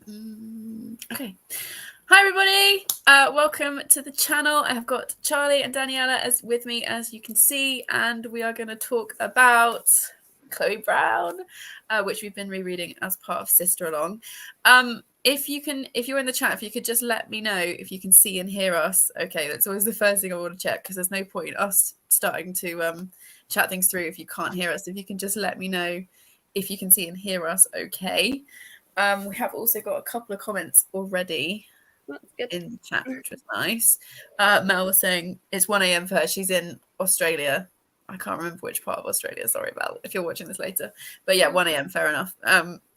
Okay. Hi everybody, welcome to the channel. I have got Charlie and Daniela as with me, as you can see, and we are going to talk about Chloe Brown, which we've been rereading as part of Sister Along. If you're in the chat, if you could just let me know if you can see and hear us. Okay, that's always the first thing I want to check, because there's no point in us starting to chat things through if you can't hear us. If you can just let me know if you can see and hear us, okay. We have also got a couple of comments already in the chat, which was nice. Mel was saying it's 1 a.m. for her. She's in Australia. I can't remember which part of Australia. Sorry, Mel, if you're watching this later. But yeah, 1 a.m. Fair enough.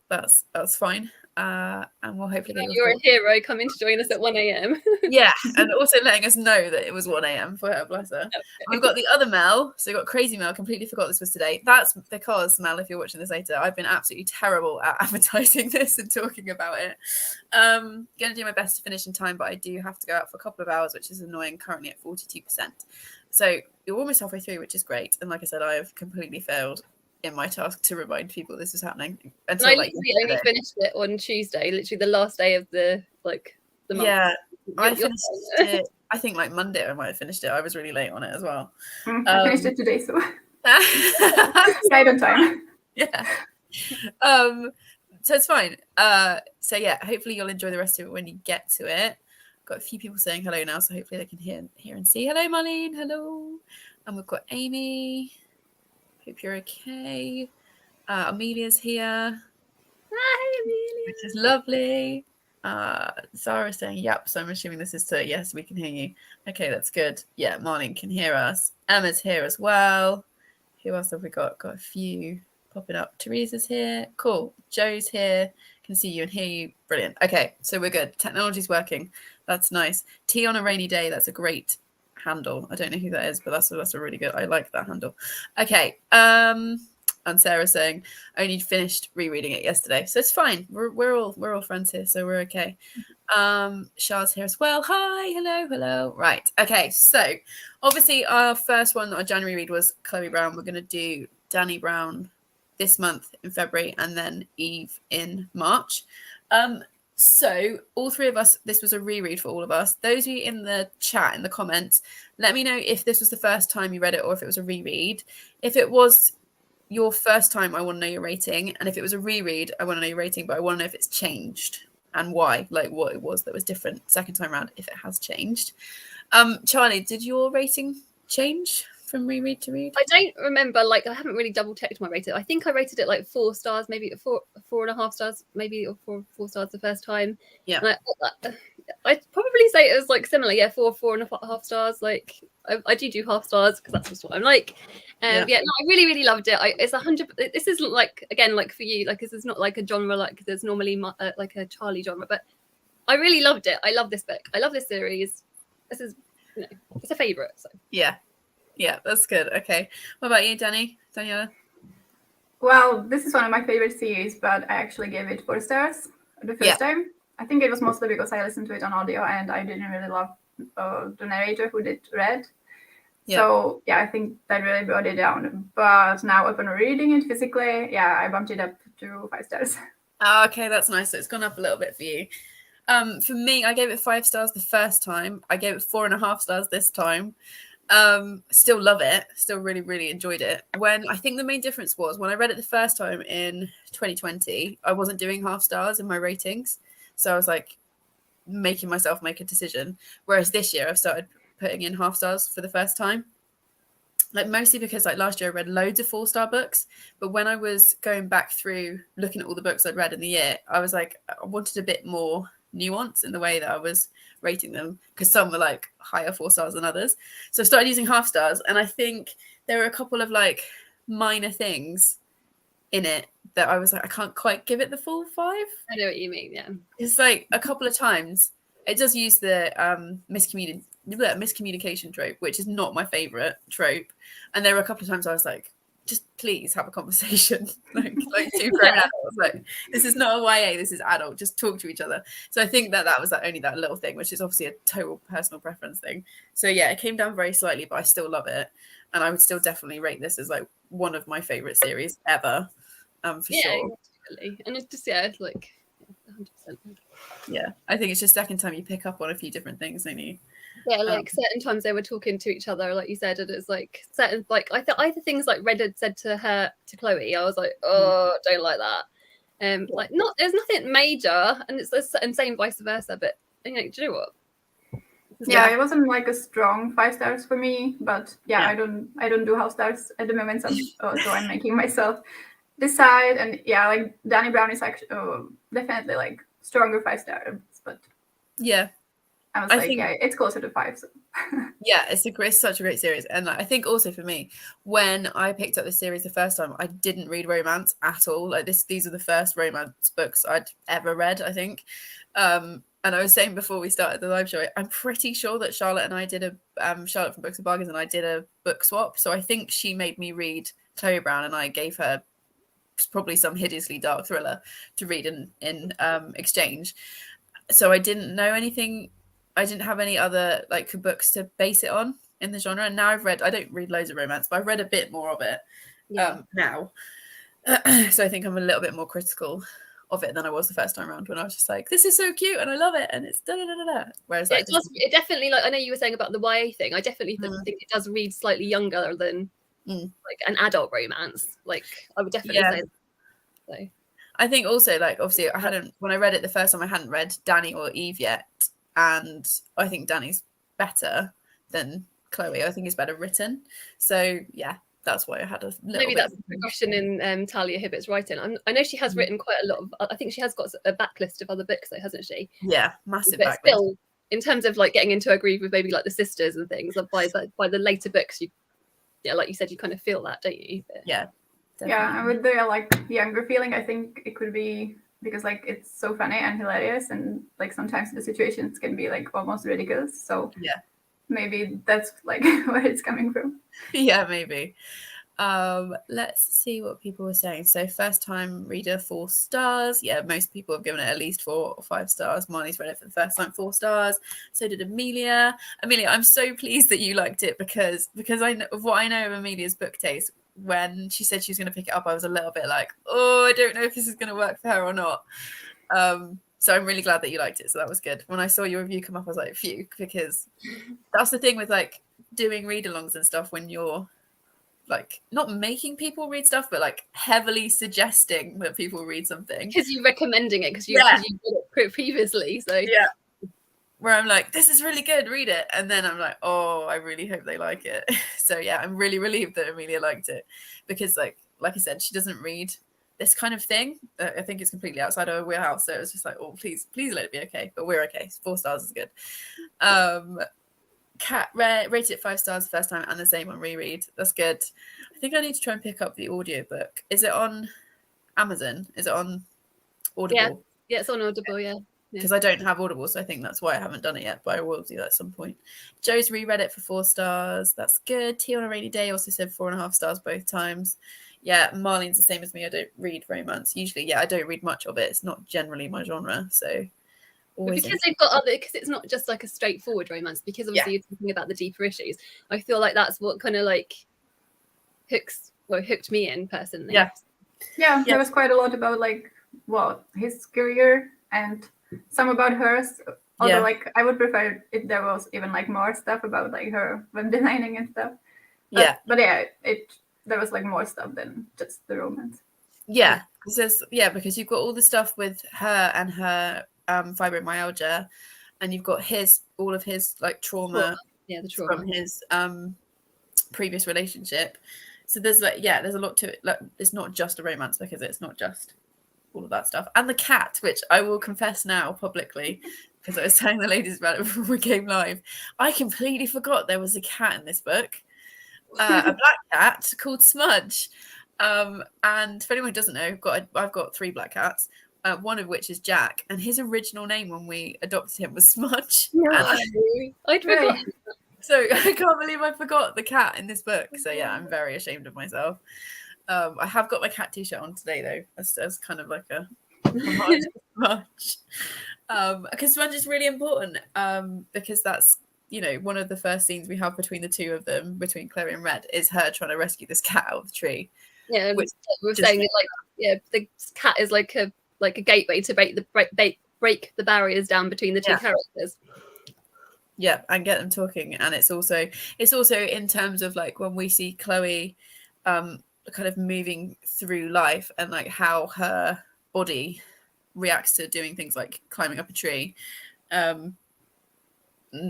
That's fine. And we'll hopefully get you're a hero coming to join us at 1 a.m. Yeah, and also letting us know that it was 1 a.m. for her, bless her. Okay. We've got the other Mel, so we've got Crazy Mel. Completely forgot this was today. That's because, Mel, if you're watching this later, I've been absolutely terrible at advertising this and talking about it. Going to do my best to finish in time, but I do have to go out for a couple of hours, which is annoying, currently at 42%. So you're almost halfway through, which is great. And like I said, I have completely failed in my task to remind people this is happening. Until, I only finished it on Tuesday, literally the last day of the month. Yeah, I finished it. I think like Monday I might have finished it. I was really late on it as well. I finished it today, so right on time. Yeah. So it's fine. So yeah, hopefully you'll enjoy the rest of it when you get to it. Got a few people saying hello now, so hopefully they can hear and see. Hello, Marlene. Hello. And we've got Amy. Hope you're okay. Amelia's here. Hi, Amelia. Which is lovely. Zara's saying, yep, so I'm assuming this is to, yes, we can hear you. Okay, that's good. Yeah, Marlene can hear us. Emma's here as well. Who else have we got? Got a few popping up. Teresa's here. Cool. Joe's here. Can see you and hear you. Brilliant. Okay, so we're good. Technology's working. That's nice. Tea on a rainy day. That's a great handle. I don't know who that is, but that's a really good. I like that handle. Okay. And Sarah's saying only finished rereading it yesterday, so it's fine. We're all friends here, so we're okay. Char's here as well. Hi, hello. Right, okay. So obviously our first one, our January read, was Chloe Brown. We're going to do Dani Brown this month in February, and then Eve in March. So all three of us, this was a reread for all of us. Those of you in the chat, in the comments, let me know if this was the first time you read it or if it was a reread. If it was your first time, I want to know your rating, and if it was a reread, I want to know your rating, but I want to know if it's changed and why, like what it was that was different second time around, if it has changed. Charlie, did your rating change from reread to read? I don't remember, like I haven't really double checked my rating. I think I rated it like 4 stars, maybe 4.5 stars, maybe, or 4 stars the first time. Yeah, I'd probably say it was like similar. Yeah, 4.5 stars. Like I do half stars because that's just what I'm like. Yeah, no, I really loved it. It's 100. This isn't like, again, like for you, like this is not like a genre like there's normally like a Charlie genre, but I really loved it. I love this book. I love this series. This is, it's a favorite. So yeah, that's good. Okay, what about you, Daniela? Well, this is one of my favorite series, but I actually gave it 4 stars the first time. I think it was mostly because I listened to it on audio and I didn't really love the narrator who did read. Yeah. So yeah, I think that really brought it down. But now upon reading it physically, yeah, I bumped it up to 5 stars. Oh, okay, that's nice. So it's gone up a little bit for you. For me, I gave it 5 stars the first time. I gave it 4.5 stars this time. Still love it. Still really enjoyed it. When I think the main difference was when I read it the first time in 2020, I wasn't doing half stars in my ratings. So I was like making myself make a decision. Whereas this year I've started putting in half stars for the first time. Like mostly because like last year I read loads of 4-star books. But when I was going back through looking at all the books I'd read in the year, I was like, I wanted a bit more nuance in the way that I was rating them, because some were like higher 4 stars than others. So I started using half stars. And I think there were a couple of like minor things in it that I was like, I can't quite give it the full 5. I know what you mean. Yeah, it's like a couple of times it does use the miscommunication trope, which is not my favorite trope. And there were a couple of times I was like, just please have a conversation, like 2 grown adults. Like, this is not a YA, this is adult. Just talk to each other. So I think that was only that little thing, which is obviously a total personal preference thing. So yeah, it came down very slightly, but I still love it, and I would still definitely rate this as like one of my favorite series ever, for sure. Definitely. And it's just it's like 100%. Yeah, I think it's just second time you pick up on a few different things, don't you? Yeah, like certain times they were talking to each other, like you said, and it's like certain, like I thought either things like Red had said to Chloe, I was like, oh, don't like that. Like there's nothing major, and it's and same vice versa. But do you know what? Yeah, it wasn't like a strong 5 stars for me, but I don't do house stars at the moment, so I'm making myself decide. And like Danny Brown is actually definitely like stronger 5 stars, but I think it's closer to 5. So. Yeah, it's such a great series, and like, I think also for me, when I picked up this series the first time, I didn't read romance at all. Like these are the first romance books I'd ever read, I think. And I was saying before we started the live show, I'm pretty sure that Charlotte and I did a Charlotte from Books and Bargains and I did a book swap. So I think she made me read Chloe Brown, and I gave her probably some hideously dark thriller to read in exchange. So I didn't know anything. I didn't have any other like books to base it on in the genre. And now I don't read loads of romance, but I've read a bit more of it now. So I think I'm a little bit more critical of it than I was the first time around, when I was just like, this is so cute and I love it and it's da da da da. Whereas like, it definitely, like I know you were saying about the YA thing, I definitely think it does read slightly younger than like an adult romance. Like I would definitely say that. So I think also, like, obviously when I read it the first time, I hadn't read Danny or Eve yet, and I think Danny's better than Chloe. I think it's better written. So yeah, that's why I had a little maybe bit that's a progression in Talia Hibbert's writing. I know she has written quite a lot of. I think she has got a backlist of other books, though, hasn't she? Yeah, massive but backlist. Still, in terms of like getting into a groove with maybe like the sisters and things, by the later books, like you said, you kind of feel that, don't you? But, yeah, definitely. Yeah, and with the like younger feeling, I think it could be because like it's so funny and hilarious, and like sometimes the situations can be like almost ridiculous. So yeah. Maybe that's like where it's coming from. Yeah, maybe. Let's see what people were saying. So first time reader, 4 stars. Yeah, most people have given it at least 4 or 5 stars. Marnie's read it for the first time, 4 stars. So did Amelia. Amelia, I'm so pleased that you liked it because I know of what I know of Amelia's book taste. When she said she was going to pick it up, I was a little bit like, oh, I don't know if this is going to work for her or not. So I'm really glad that you liked it. So that was good. When I saw your review come up, I was like, phew, because that's the thing with like doing read-alongs and stuff, when you're like not making people read stuff, but like heavily suggesting that people read something. Because you're recommending it, because you did it previously. So yeah. Where I'm like, this is really good, read it. And then I'm like, oh, I really hope they like it. So yeah, I'm really relieved that Amelia liked it. Because like I said, she doesn't read this kind of thing. I think it's completely outside our wheelhouse. So it was just like, oh, please let it be okay. But we're okay. 4 stars is good. Kat rated it 5 stars the first time and the same on reread. That's good. I think I need to try and pick up the audiobook. Is it on Amazon? Is it on Audible? Yeah, it's on Audible, yeah. Because I don't have Audible, so I think that's why I haven't done it yet, but I will do that at some point. Joe's reread it for 4 stars. That's good. Tea on a Rainy Day also said 4.5 stars both times. Yeah, Marlene's the same as me. I don't read romance. Usually, I don't read much of it. It's not generally my genre, so... Because they've got other, because it's not just like a straightforward romance, because obviously you're talking about the deeper issues. I feel like that's what kind of like hooked me in personally. Yeah, there was quite a lot about like his career and some about hers. Although like I would prefer if there was even like more stuff about like her web designing and stuff. But there was like more stuff than just the romance. Yeah, because you've got all the stuff with her and her fibromyalgia, and you've got all of his like trauma from his previous relationship. So there's there's a lot to it. Like it's not just a romance, because it's not just all of that stuff. And the cat, which I will confess now publicly, because I was telling the ladies about it before we came live, I completely forgot there was a cat in this book, a black cat called Smudge. And for anyone who doesn't know, I've got 3 black cats. One of which is Jack, and his original name when we adopted him was Smudge. No, I'd forgotten. So I can't believe I forgot the cat in this book. So yeah, I'm very ashamed of myself. I have got my cat t-shirt on today though, as kind of like a Smudge. Because Smudge is really important. Because that's one of the first scenes we have between the two of them, between Chloe and Red, is her trying to rescue this cat out of the tree. Yeah, we're saying that the cat is like a gateway to break break the barriers down between the two characters. Yeah, and get them talking. And it's also in terms of like when we see Chloe kind of moving through life and like how her body reacts to doing things like climbing up a tree. And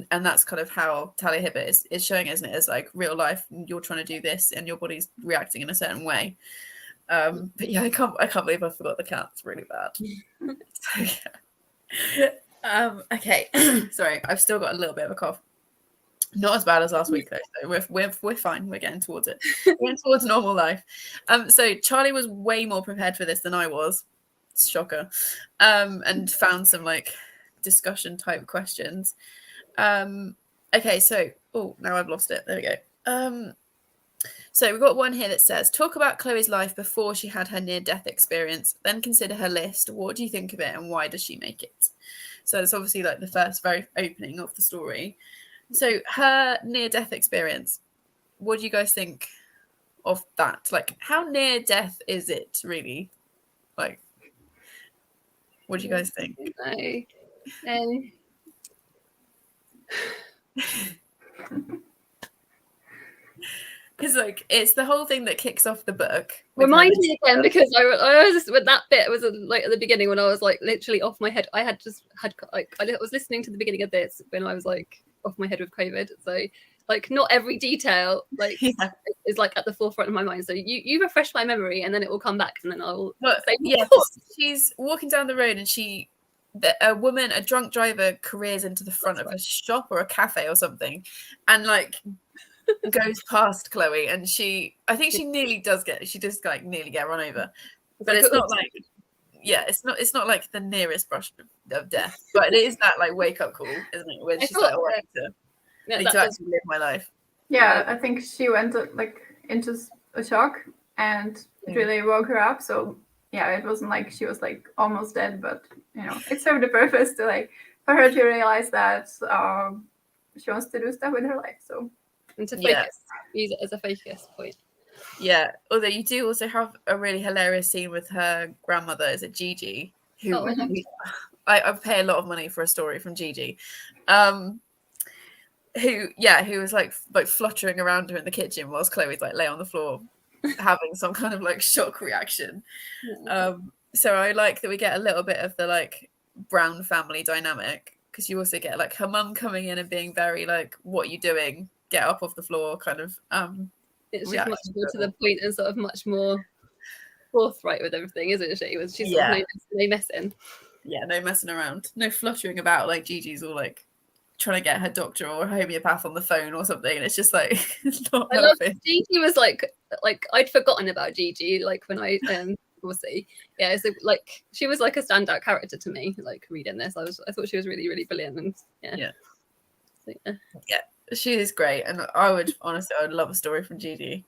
that's kind of how Talia Hibbert is showing, isn't it? As like real life, you're trying to do this and your body's reacting in a certain way. But yeah, I can't believe I forgot the cat. It's really bad. So, yeah. Okay. Sorry, I've still got a little bit of a cough. Not as bad as last week though. So we're fine. We're getting towards it. We're getting towards normal life. So Charlie was way more prepared for this than I was. Shocker. And found some like discussion type questions. Okay, so now I've lost it. There we go. So we've got one here that says, talk about Chloe's life before she had her near-death experience, then consider her list. What do you think of it and why does she make it? So it's obviously like the first very opening of the story. So her near-death experience, what do you guys think of that? Like, how near death is it really? Like, what do you guys think? Because like it's the whole thing that kicks off the book. Remind me again, because I was just with that bit was like at the beginning when I was like literally off my head. I was listening to the beginning of this when I was like off my head with COVID. So like not every detail like is like at the forefront of my mind. So you refresh my memory and then it will come back and then I'll say she's walking down the road and a drunk driver careers into the front of a shop or a cafe or something, and like goes past Chloe, and I think she nearly does nearly get run over, but it's not like it's not like the nearest brush of death, but it is that like wake up call, isn't it? Where she's like, I need to actually live my life. Yeah, I think she went like into a shock, and it really woke her up. So yeah, it wasn't like she was like almost dead, but it served the purpose to like for her to realize that she wants to do stuff with her life. So. And to focus, use it as a focus point. Yeah, although you do also have a really hilarious scene with her grandmother, is it Gigi? Who I pay a lot of money for a story from Gigi, who was like fluttering around her in the kitchen whilst Chloe's like lay on the floor having some kind of like shock reaction. So I like that we get a little bit of the like Brown family dynamic, because you also get like her mum coming in and being very like, what are you doing? Get up off the floor kind of it's just much more to the point and sort of much more forthright with everything, isn't she? She's sort of no messing. Yeah, no messing around, no fluttering about like Gigi's all like trying to get her doctor or homeopath on the phone or something, and it's just like it's not helping. Gigi was like I'd forgotten about Gigi, like when I obviously so like she was like a standout character to me, like reading this. I thought she was really, really brilliant, and yeah, she is great, and I would love a story from Gigi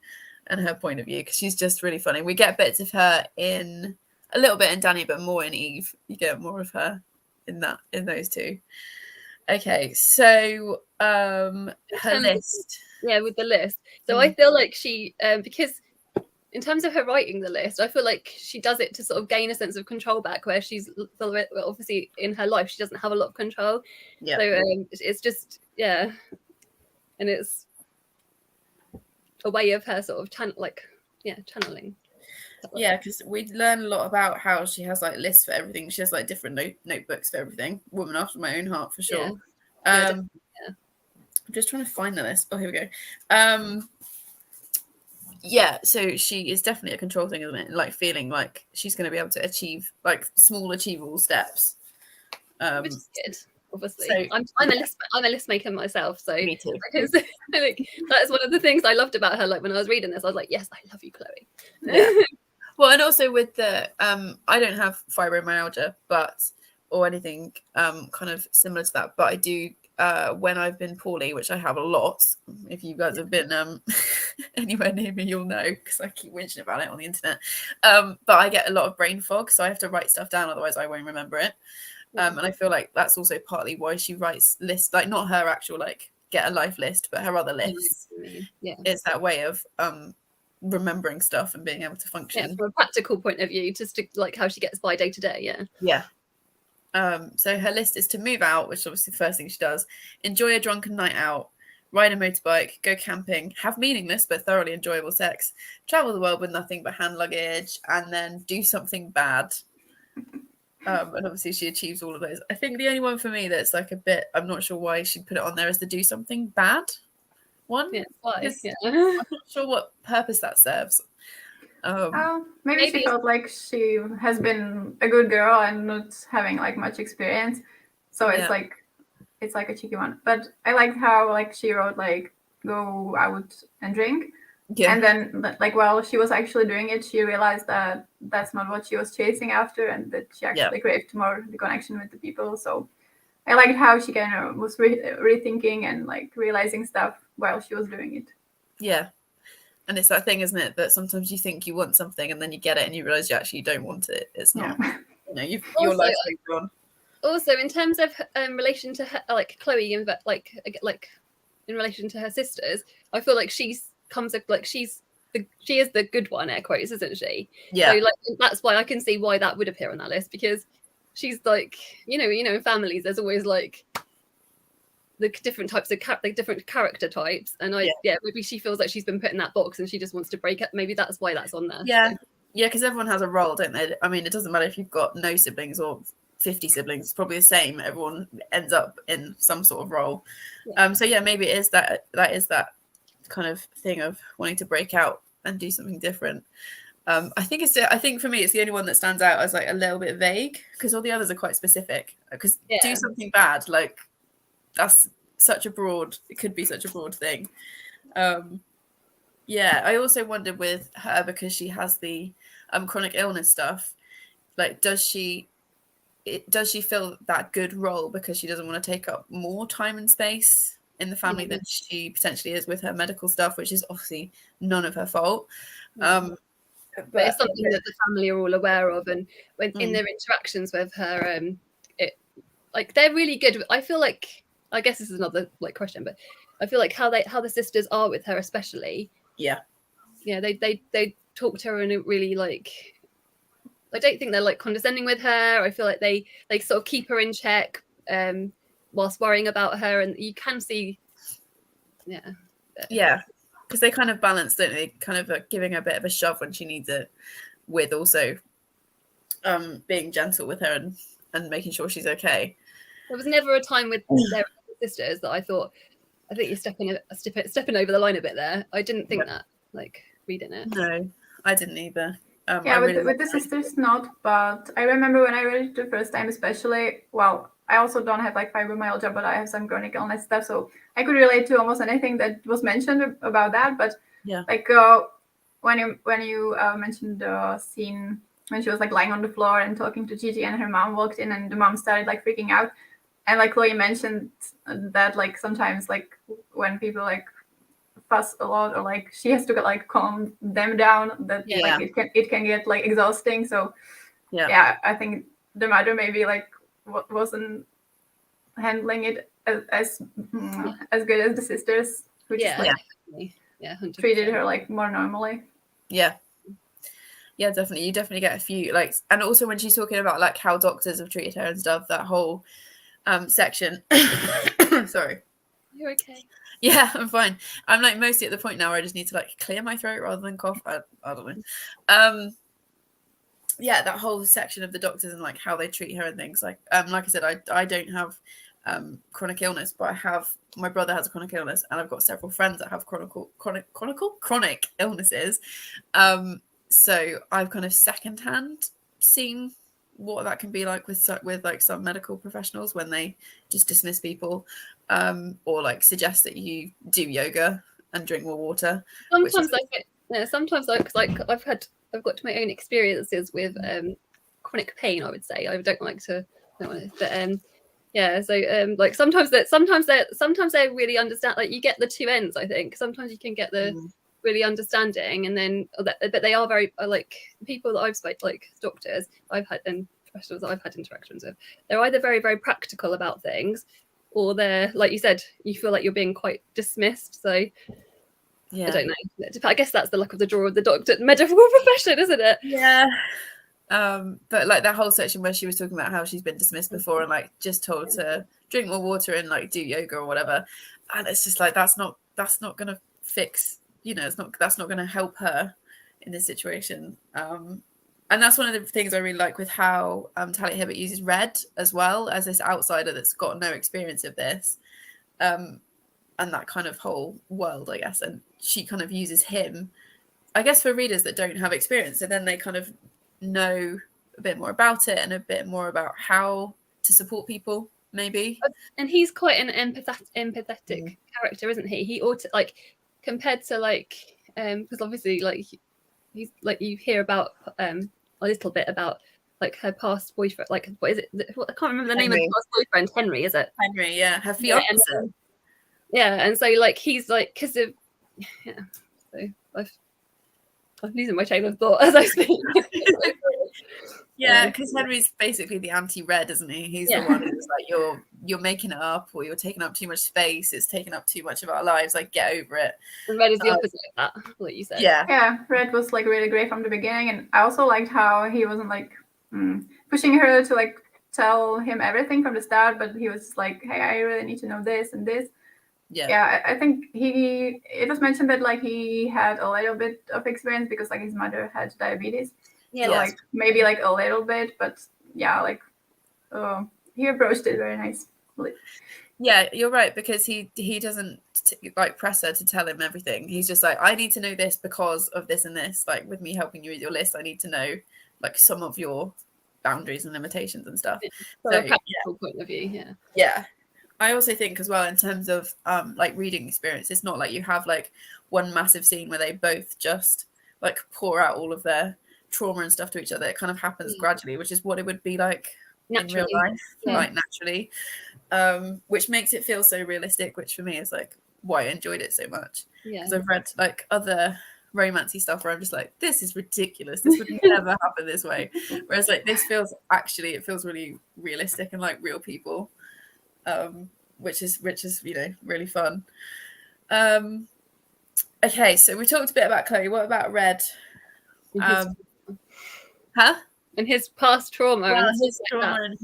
and her point of view, because she's just really funny. We get bits of her in a little bit in Danny, but more in Eve. You get more of her in those two. Okay, so her list. Yeah, with the list. So I feel like she because in terms of her writing the list, I feel like she does it to sort of gain a sense of control back, where she's obviously in her life she doesn't have a lot of control. Yeah. So it's just and it's a way of her sort of channeling. Yeah, because we learn a lot about how she has like lists for everything. She has like different notebooks for everything. Woman after my own heart, for sure. I'm just trying to find the list. Oh, here we go. So she is definitely a control thing, isn't it? Like feeling like she's going to be able to achieve like small achievable steps. Which is good. Obviously, so, I'm a list maker myself, so me too. Because that's one of the things I loved about her. Like when I was reading this, I was like, yes, I love you, Chloe. Yeah. Well, and also with the I don't have fibromyalgia, or anything kind of similar to that, but I do when I've been poorly, which I have a lot. If you guys have been anywhere near me, you'll know, because I keep whinging about it on the internet. But I get a lot of brain fog, so I have to write stuff down, otherwise I won't remember it. And I feel like that's also partly why she writes lists, like not her actual like get a life list, but her other lists. Yeah, it's that way of remembering stuff and being able to function. Yeah, from a practical point of view, just to like how she gets by day to day. Yeah. So her list is to move out, which is obviously the first thing she does, enjoy a drunken night out, ride a motorbike, go camping, have meaningless but thoroughly enjoyable sex, travel the world with nothing but hand luggage, and then do something bad. And obviously she achieves all of those. I think the only one for me that's like a bit, I'm not sure why she'd put it on there, is the do something bad one. Yeah, why? Yeah. I'm not sure what purpose that serves. Maybe she felt like she has been a good girl and not having like much experience, so it's like a cheeky one. But I liked how like she wrote like go out and drink, and then like while she was actually doing it, she realized that that's not what she was chasing after, and that she actually craved more the connection with the people. So I liked how she kind of was rethinking and like realizing stuff while she was doing it. Yeah. And it's that thing, isn't it, that sometimes you think you want something and then you get it and you realize you actually don't want it. It's not, you know, your life's moved on. Also, in terms of relation to her, like Chloe, and like in relation to her sisters, I feel like she is the good one, air quotes, isn't she? Yeah. So like that's why I can see why that would appear on that list, because she's like, you know, in families there's always like the different types of different character types, and maybe she feels like she's been put in that box and she just wants to break it. Maybe that's why that's on there. Because everyone has a role, don't they? I mean, it doesn't matter if you've got no siblings or 50 siblings, it's probably the same. Everyone ends up in some sort of role. So maybe it is that is that kind of thing of wanting to break out and do something different. I think for me it's the only one that stands out as like a little bit vague, because all the others are quite specific. Because do something bad, like that's it could be such a broad thing. I also wondered with her, because she has the chronic illness stuff, like does she fill that good role because she doesn't want to take up more time and space in the family than she potentially is with her medical stuff, which is obviously none of her fault. But it's something that the family are all aware of, and when in their interactions with her, they're really good. I feel like, I guess this is another like question, but I feel like how the sisters are with her, especially. They talk to her in a really like, I don't think they're like condescending with her. I feel like they sort of keep her in check whilst worrying about her, and you can see because they kind of balance, don't they, kind of giving her a bit of a shove when she needs it, with also being gentle with her and making sure she's okay. There was never a time with their sisters that I think you're stepping over the line a bit there. I didn't think that, like, reading it. No, I didn't either. With the sisters not, but I remember when I read it the first time, especially, well, I also don't have like fibromyalgia, but I have some chronic illness stuff, so I could relate to almost anything that was mentioned about that. But like when you mentioned the scene when she was like lying on the floor and talking to Gigi, and her mom walked in and the mom started like freaking out, and like Chloe mentioned that like sometimes like when people like fuss a lot, or like she has to like calm them down, that like it can get like exhausting. So I think the mother maybe like wasn't handling it as good as the sisters, which is like treated her like more normally. Definitely. You definitely get a few like, and also when she's talking about like how doctors have treated her and stuff, that whole section. Sorry, you're okay. Yeah, I'm fine. I'm like mostly at the point now where I just need to like clear my throat rather than cough. I don't know. That whole section of the doctors and like how they treat her and things, like I said, I don't have chronic illness, but my brother has a chronic illness, and I've got several friends that have chronic illnesses. So I've kind of secondhand seen what that can be like with like some medical professionals when they just dismiss people, or like suggest that you do yoga and drink more water. Sometimes I've got my own experiences with chronic pain, I would say. I don't want to, but like sometimes they really understand, like you get the two ends. I think sometimes you can get the really understanding, and then but they are very like people that I've spoken, like doctors I've had and professionals that I've had interactions with, they're either very, very practical about things, or they're, like you said, you feel like you're being quite dismissed. So I don't know. I guess that's the luck of the draw of the medical profession, isn't it? But like that whole section where she was talking about how she's been dismissed before and like just told to drink more water and like do yoga or whatever, and it's just like that's not gonna fix, you know, that's not gonna help her in this situation. And that's one of the things I really like with how Talia Hibbert uses Red as well as this outsider that's got no experience of this, and that kind of whole world, I guess. And she kind of uses him, I guess, for readers that don't have experience, and then they kind of know a bit more about it and a bit more about how to support people, maybe. And he's quite an empathetic character, isn't he? He ought to, like, compared to like because obviously like he's like, you hear about a little bit about like her past boyfriend, like what is it, I can't remember the name of the past boyfriend. Henry, is it? Henry, yeah, her fiance. And so like he's like, because of so I'm losing my train of thought as I speak. Yeah, because Henry's basically the anti-Red, isn't he? He's the one who's like, you're making it up, or you're taking up too much space. It's taking up too much of our lives. Like, get over it. And Red is the opposite of that, what you said. Yeah, Red was like really great from the beginning, and I also liked how he wasn't like pushing her to like tell him everything from the start, but he was like, hey, I really need to know this and this. Yeah, I think it was mentioned that like he had a little bit of experience because like his mother had diabetes. Yeah, so, like maybe like a little bit, but yeah, like he approached it very nicely. Yeah, you're right, because he doesn't like press her to tell him everything. He's just like, I need to know this because of this and this. Like with me helping you with your list, I need to know like some of your boundaries and limitations and stuff. From a practical point of view, yeah. I also think as well, in terms of like reading experience, it's not like you have like one massive scene where they both just like pour out all of their trauma and stuff to each other. It kind of happens gradually, which is what it would be like naturally. In real life, like naturally, which makes it feel so realistic, which for me is like why I enjoyed it so much. Because I've read like other romancy stuff where I'm just like, this is ridiculous, this would never happen this way, whereas like this feels really realistic and like real people, which is you know, really fun. Okay, so we talked a bit about Chloe. What about Red? And his past trauma. Well, and his trauma and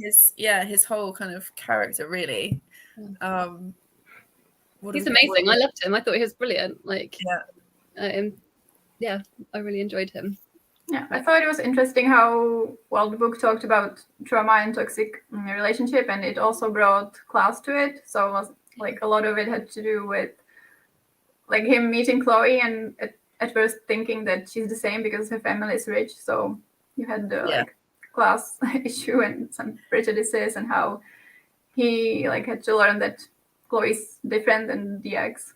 his whole kind of character, really. He's amazing. I loved him. I thought he was brilliant. Like, I really enjoyed him. Yeah, I thought it was interesting how well the book talked about trauma and toxic relationship, and it also brought class to it. So it was like a lot of it had to do with like him meeting Chloe and at first thinking that she's the same because her family is rich. So you had the like class issue and some prejudices, and how he like had to learn that Chloe's different than the ex.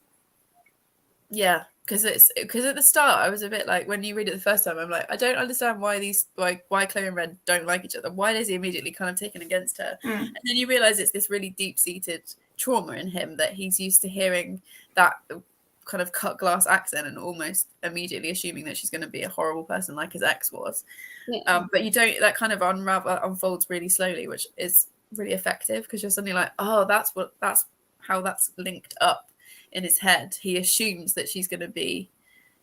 Yeah, because at the start I was a bit like, when you read it the first time, I'm like, I don't understand why Chloe and Red don't like each other. Why is he immediately kind of taken against her? And then you realize it's this really deep-seated trauma in him, that he's used to hearing that kind of cut glass accent and almost immediately assuming that she's going to be a horrible person like his ex was. But you don't, that kind of unfolds really slowly, which is really effective, because you're suddenly like, oh, that's how that's linked up in his head. He assumes that she's going to be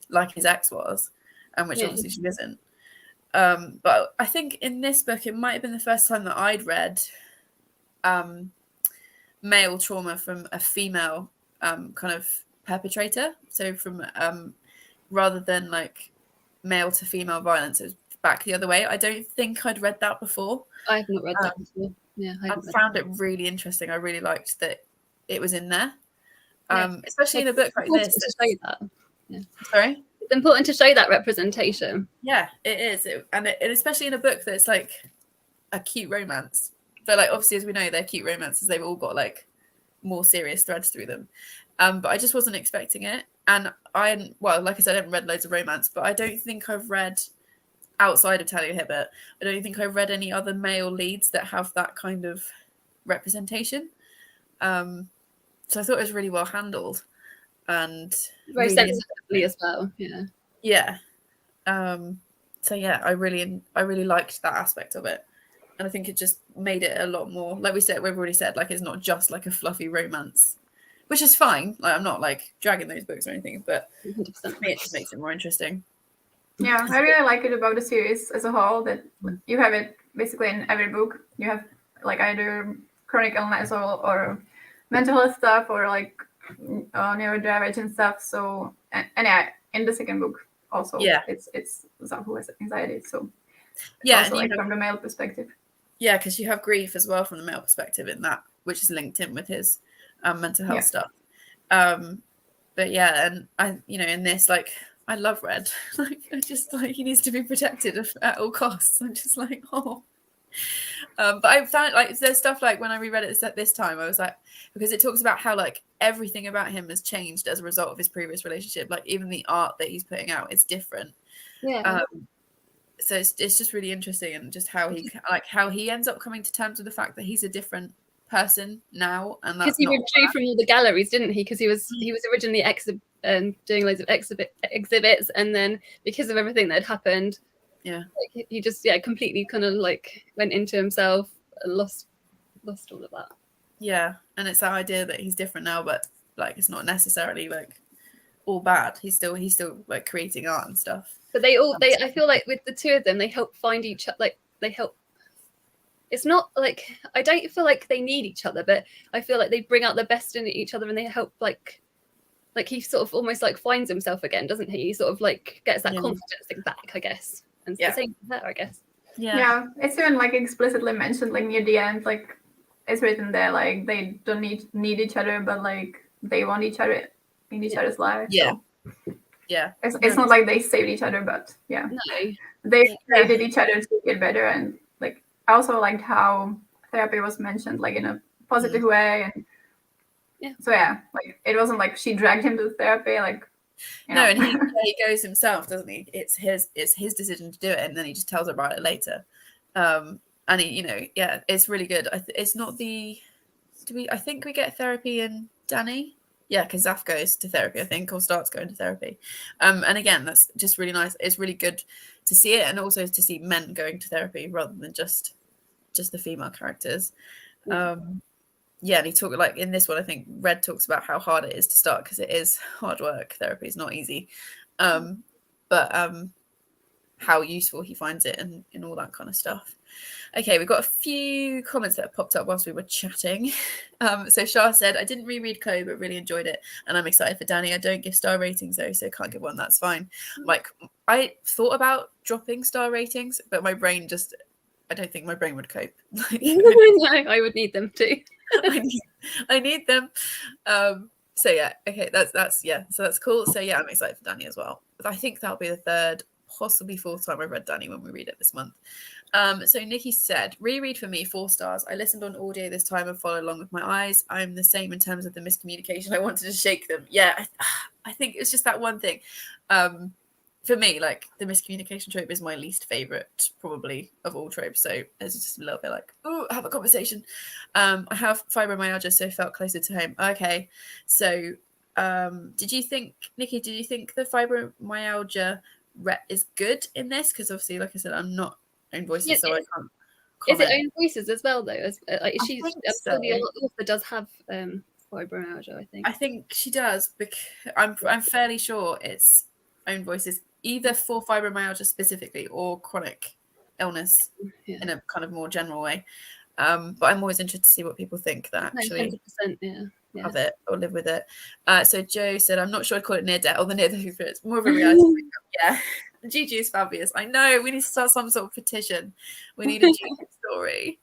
like his ex was, and which obviously she isn't. But I think in this book, it might have been the first time that I'd read male trauma from a female kind of perpetrator. So from rather than like male to female violence, it was back the other way. I don't think I'd read that before. I have not read that before. I found it really interesting. I really liked that it was in there, especially in a book like this. Sorry? It's important to show that representation. Yeah, it is. And especially in a book that's like a cute romance. But like, obviously, as we know, they're cute romances. They've all got like more serious threads through them. But I just wasn't expecting it. And like I said, I haven't read loads of romance, but I don't think I've read, outside of Talia Hibbert, I don't think I've read any other male leads that have that kind of representation. So I thought it was really well handled, and very really sensitively as well. So I really liked that aspect of it, and I think it just made it a lot more, like we've already said, like it's not just like a fluffy romance, which is fine. Like I'm not like dragging those books or anything, but for me it just makes it more interesting. Yeah, I really like it about the series as a whole that you have it basically in every book. You have like either chronic illness or mental health stuff or like neurodivergent stuff. So and yeah, in the second book also, Yeah. it's someone who has anxiety. So Yeah, also and like from the male perspective. Yeah, because you have grief as well from the male perspective in that, which is linked in with his mental health stuff. But yeah, and I, in this, like, I love Red. Like, I just like he needs to be protected at all costs. I'm just like, oh. But I found like there's stuff like when I reread it at this time, I was like, because it talks about how like everything about him has changed as a result of his previous relationship. Like even the art that he's putting out is different. Yeah. So it's just really interesting, and just how he ends up coming to terms with the fact that he's a different person now, and because that's he not withdrew from all the galleries, didn't he? Because he was originally doing loads of exhibits, and then because of everything that had happened, like, he just completely kind of like went into himself and lost all of that. Yeah, and it's that idea that he's different now, but like it's not necessarily like all bad. He's still like creating art and stuff. But I feel like with the two of them, they help find each other. Like they help. It's not like I don't feel like they need each other, but I feel like they bring out the best in each other, and they help like he sort of almost like finds himself again, doesn't he? He sort of like gets that confidence thing back, I guess. And it's the same for her, I guess. Yeah, it's even like explicitly mentioned like near the end, like it's written there like they don't need each other, but like they want each other in each other's lives. Yeah. So. Yeah. It's not like they saved each other, but No. They needed each other to get better. And like I also liked how therapy was mentioned like in a positive way. And so like it wasn't like she dragged him to therapy, like no, and he goes himself, doesn't he? It's his decision to do it, and then he just tells her about it later. And he, it's really good. It's not the I think we get therapy in Danny. Yeah, because Zaf goes to therapy, I think, or starts going to therapy. And again, that's just really nice. It's really good to see it, and also to see men going to therapy rather than just the female characters. And he talked like in this one, I think Red talks about how hard it is to start because it is hard work. Therapy is not easy. But how useful he finds it and all that kind of stuff. Okay, we've got a few comments that have popped up whilst we were chatting. So Shah said, I didn't reread Chloe, but really enjoyed it. And I'm excited for Danny. I don't give star ratings, though, so can't give one. That's fine. Like, I thought about dropping star ratings, but my brain I don't think my brain would cope. No, I would need them too. I need them. So yeah, okay, that's so that's cool. So yeah, I'm excited for Danny as well. But I think that'll be the third, possibly fourth time I've read Danny when we read it this month. So Nikki said, reread for me 4 stars. I listened on audio this time and followed along with my eyes. I'm the same in terms of the miscommunication. I wanted to shake them. Yeah, I think it's just that one thing. For me, like the miscommunication trope is my least favorite, probably of all tropes. So it's just a little bit like, oh, have a conversation. I have fibromyalgia, so felt closer to home. Okay, so did you think the fibromyalgia rep is good in this? Because obviously, like I said, I'm not Own Voices, so I can't comment. Is it Own Voices as well, though? The author does have fibromyalgia, I think. I think she does, because I'm fairly sure it's Own Voices, either for fibromyalgia specifically or chronic illness in a kind of more general way. But I'm always interested to see what people think that actually 100%, have it or live with it. So Joe said, I'm not sure I'd call it near death or the near death experience, more of a reality. Yeah. Gigi is fabulous. I know, we need to start some sort of petition. We need a Gigi story.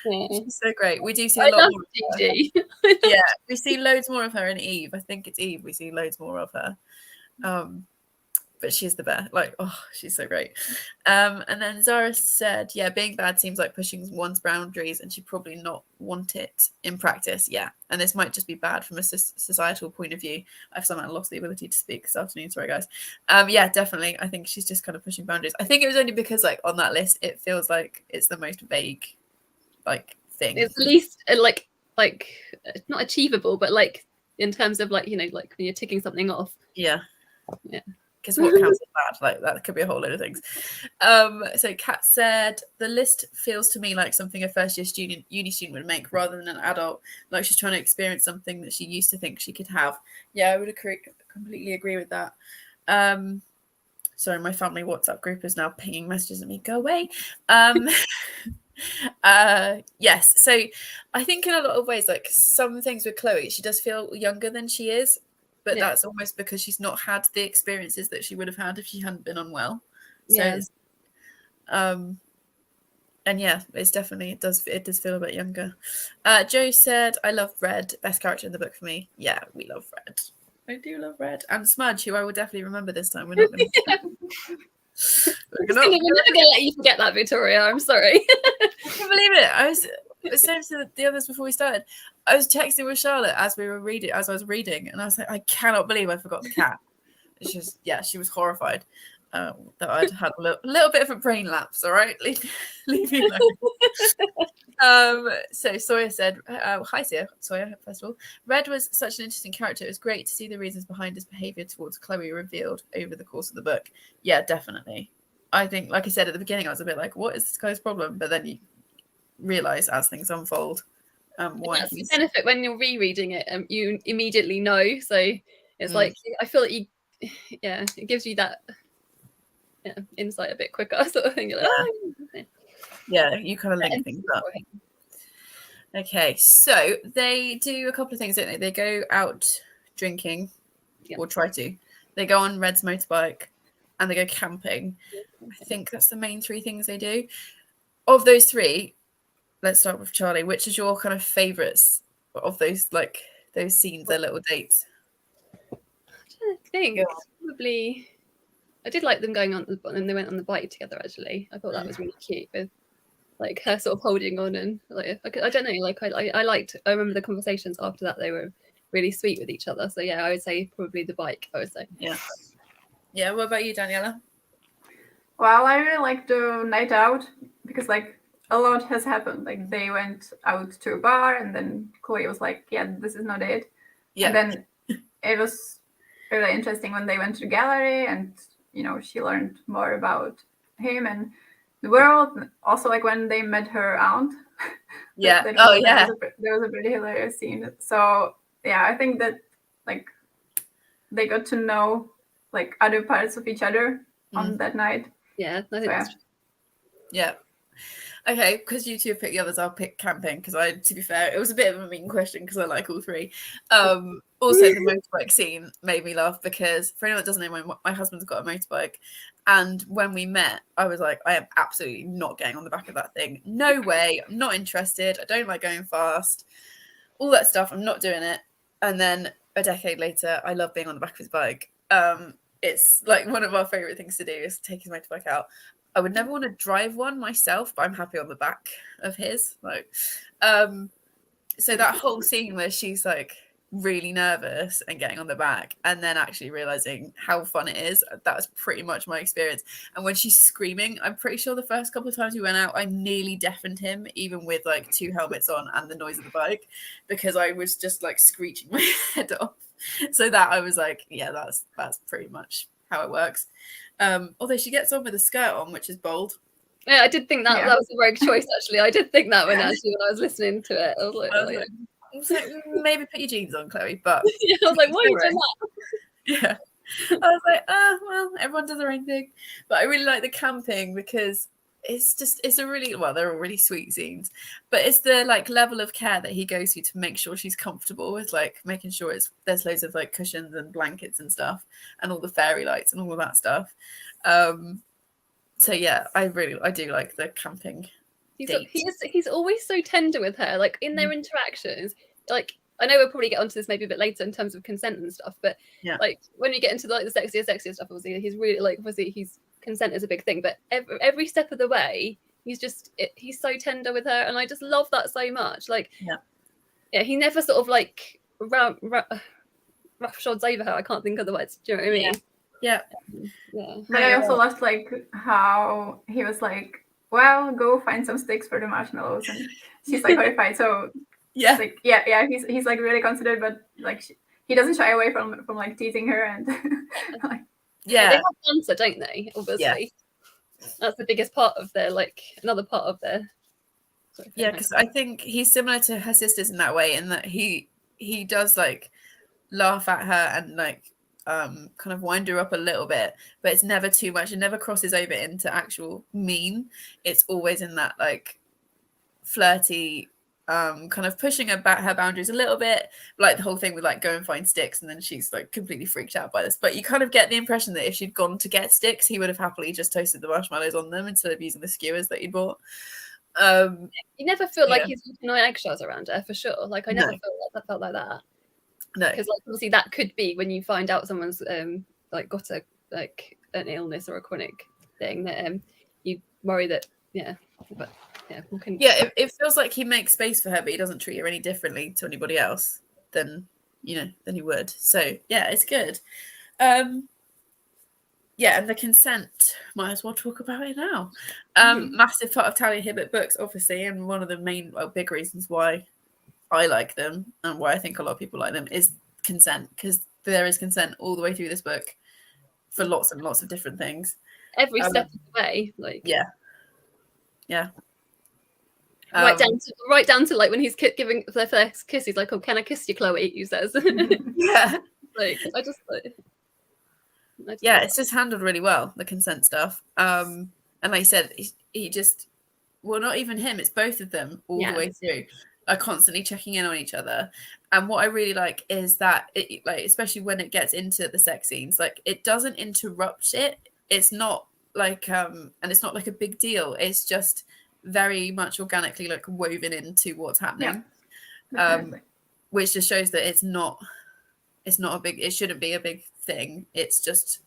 She's so great. We do see a lot more of Gigi. Yeah, we see loads more of her in Eve. I think it's Eve. We see loads more of her. But she's the best. Like, oh, she's so great. And then Zara said, yeah, being bad seems like pushing one's boundaries and she'd probably not want it in practice. Yeah. And this might just be bad from a societal point of view. I've somehow lost the ability to speak this afternoon. Sorry, guys. Yeah, definitely. I think she's just kind of pushing boundaries. I think it was only because like on that list, it feels like it's the most vague like thing. It's the least like not achievable, but like in terms of like, like when you're ticking something off. Yeah. Because what counts as bad? Like that could be a whole load of things. So Kat said, the list feels to me like something a first year uni student would make rather than an adult, like she's trying to experience something that she used to think she could have. Yeah, I would completely agree with that. Sorry, my family WhatsApp group is now pinging messages at me. Go away. Yes. So I think in a lot of ways, like some things with Chloe, she does feel younger than she is, but that's almost because she's not had the experiences that she would have had if she hadn't been unwell. So it's, and yeah, it's definitely it does feel a bit younger. Joe said, "I love Red, best character in the book for me." Yeah, we love Red. I do love Red, and Smudge, who I will definitely remember this time. We're not going to. We're never going to let you forget that, Victoria. I'm sorry. I can't believe it. I was saying to the others before we started. I was texting with Charlotte as I was reading, and I was like, I cannot believe I forgot the cat. It's just, she was horrified that I'd had a little bit of a brain lapse. All right, leave me alone. So Sawyer said, hi Sawyer, first of all. Red was such an interesting character. It was great to see the reasons behind his behavior towards Chloe revealed over the course of the book. Yeah, definitely. I think, like I said at the beginning, I was a bit like, what is this guy's problem? But then you realize as things unfold why. That's the benefit when you're rereading it, you immediately know. So it's like, I feel like it gives you that insight a bit quicker, sort of thing. You're like, yeah, you kind of link things up. Okay, so they do a couple of things, don't they? They go out drinking, or try to. They go on Red's motorbike, and they go camping. I think that's the main three things they do. Of those three, let's start with Charlie. Which is your kind of favourites of those scenes, their little dates? I think probably. I did like them going on, and they went on the bike together. Actually, I thought that was really cute. With like her sort of holding on, and like I don't know, like I liked. I remember the conversations after that; they were really sweet with each other. So yeah, I would say probably the bike. I would say. Yeah. What about you, Daniela? Well, I really like the night out because like a lot has happened. Like they went out to a bar, and then Chloe was like, "Yeah, this is not it." Yeah. And then it was really interesting when they went to the gallery, and she learned more about him and the world. Also, like when they met her aunt. Yeah. There was a pretty hilarious scene. So yeah, I think that like they got to know like other parts of each other on that night. Yeah, I think that's true. Yeah. Okay, because you two have picked the others, I'll pick camping because to be fair, it was a bit of a mean question because I like all three. Also, the motorbike scene made me laugh because for anyone that doesn't know, my husband's got a motorbike, and when we met, I was like, I am absolutely not getting on the back of that thing. No way. I'm not interested. I don't like going fast. All that stuff. I'm not doing it. And then a decade later, I love being on the back of his bike. It's like one of our favorite things to do is take his motorbike out. I would never want to drive one myself, but I'm happy on the back of his. Like, so that whole scene where she's like really nervous and getting on the back and then actually realizing how fun it is, that was pretty much my experience. And when she's screaming, I'm pretty sure the first couple of times we went out, I nearly deafened him, even with like 2 helmets on and the noise of the bike, because I was just like screeching my head off. So that I was like, yeah, that's pretty much how it works. Although she gets on with a skirt on, which is bold. Yeah, I did think that was a rogue choice. Actually, I did think that when I was listening to it, I was like, maybe put your jeans on, Chloe. But I was like, why are you doing that? Yeah, I was like, well, everyone does their own thing. But I really like the camping because it's a really, well, they're all really sweet scenes, but it's the like level of care that he goes to make sure she's comfortable with, like making sure there's loads of like cushions and blankets and stuff and all the fairy lights and all of that stuff. So yeah, I do like the camping. He's always so tender with her, like in their interactions. Like I know we'll probably get onto this maybe a bit later in terms of consent and stuff, but like when you get into like the sexier stuff, obviously he's really like he's consent is a big thing, but every step of the way he's so tender with her, and I just love that so much. Like he never sort of like roughshods over her. I can't think of the words. Do you know what I mean? Yeah. But I also loved like how he was like, well, go find some sticks for the marshmallows, and she's like horrified. So like, he's like really considerate, but like he doesn't shy away from like teasing her and like, they have banter, don't they? Obviously, that's the biggest part of their another part of their. Because I think he's similar to her sisters in that way, in that he does like laugh at her and like kind of wind her up a little bit, but it's never too much. It never crosses over into actual mean. It's always in that like flirty, kind of pushing her boundaries a little bit, like the whole thing with like go and find sticks, and then she's like completely freaked out by this. But you kind of get the impression that if she'd gone to get sticks, he would have happily just toasted the marshmallows on them instead of using the skewers that he bought. You never feel like he's walking on eggshells around her, for sure. Like I never felt like that. No, because like obviously that could be when you find out someone's like got a like an illness or a chronic thing that you worry that but it feels like he makes space for her, but he doesn't treat her any differently to anybody else than he would. So yeah, it's good. And the consent, might as well talk about it now. Massive part of Talia Hibbert books, obviously, and one of the main big reasons why I like them and why I think a lot of people like them is consent, because there is consent all the way through this book for lots and lots of different things. Every step of the way, like right down to like when he's giving their first kiss, he's like, "Oh, can I kiss you, Chloe?" He says. Like I just like. It's just handled really well, the consent stuff. And like I said, he just, well, not even him, it's both of them all the way through are constantly checking in on each other. And what I really like is that it, like, especially when it gets into the sex scenes, like it doesn't interrupt it. It's not like and it's not like a big deal. It's just very much organically like woven into what's happening. Which just shows that it's not it shouldn't be a big thing. It's just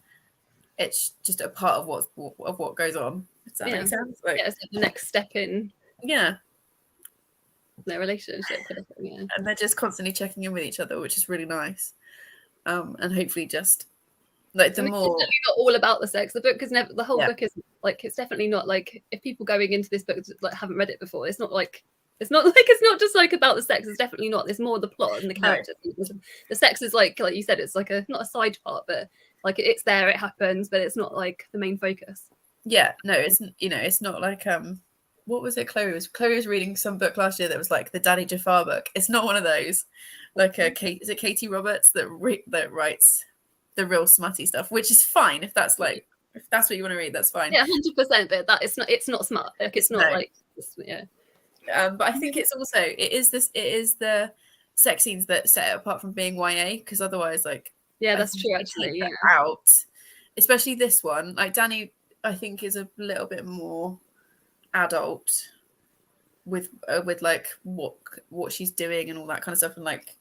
a part of what goes on. Does that make sense? Like, it's the next step in their relationship. And they're just constantly checking in with each other, which is really nice. And hopefully just like the more it's not all about the sex. The book is never, the whole book is like, it's definitely not like, if people going into this book like haven't read it before, it's not just like about the sex. It's definitely not. It's more the plot and the characters. No. The sex is like you said, it's like not a side part, but like it's there, it happens, but it's not like the main focus. Yeah, no, it's it's not like what was it? Chloe was reading some book last year that was like the Daddy Jafar book. It's not one of those. Like is it Katie Roberts that writes the real smutty stuff, which is fine if that's what you want to read. That's fine. Yeah, 100%. But that it's not smart. Like it's not like but I think it's also it is the sex scenes that set it apart from being YA, because otherwise that's true actually. Out, especially this one. Like Danny, I think is a little bit more adult with like what she's doing and all that kind of stuff, and like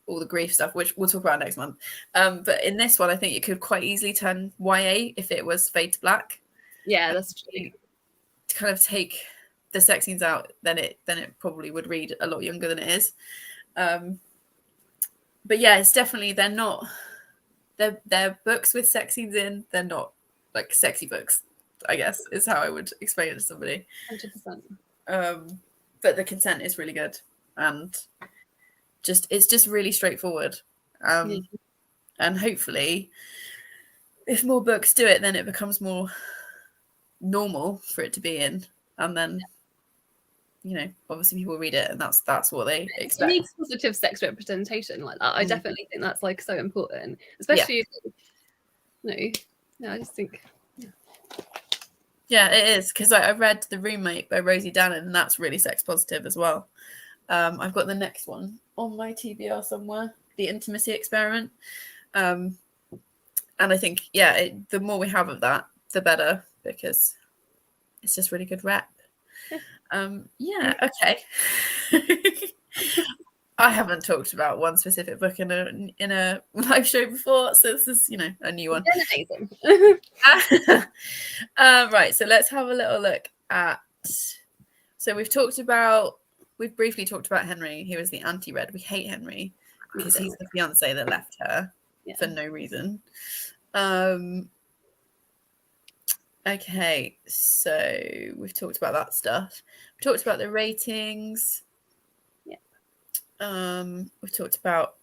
all the grief stuff, which we'll talk about next month. But in this one, I think it could quite easily turn YA if it was Fade to Black. Yeah, that's true. To kind of take the sex scenes out, then it probably would read a lot younger than it is. But yeah, it's definitely they're books with sex scenes in. They're not like sexy books, I guess, is how I would explain it to somebody. 100%. But the consent is really good, and it's just really straightforward. And hopefully, if more books do it, then it becomes more normal for it to be in, and then obviously people read it, and that's what they expect. It needs positive sex representation like that. I definitely think that's like so important, especially I just think it is, because I read The Roommate by Rosie Dannon, and that's really sex positive as well. I've got the next one on my TBR somewhere, The Intimacy Experiment, and I think the more we have of that, the better, because it's just really good rep. Okay. I haven't talked about one specific book in a live show before, so this is a new one. Right, so let's have a little look at. So we've briefly talked about Henry. He was the anti-red. We hate Henry because he's the fiance that left her for no reason. Okay, so we've talked about that stuff. We talked about the ratings. We've talked about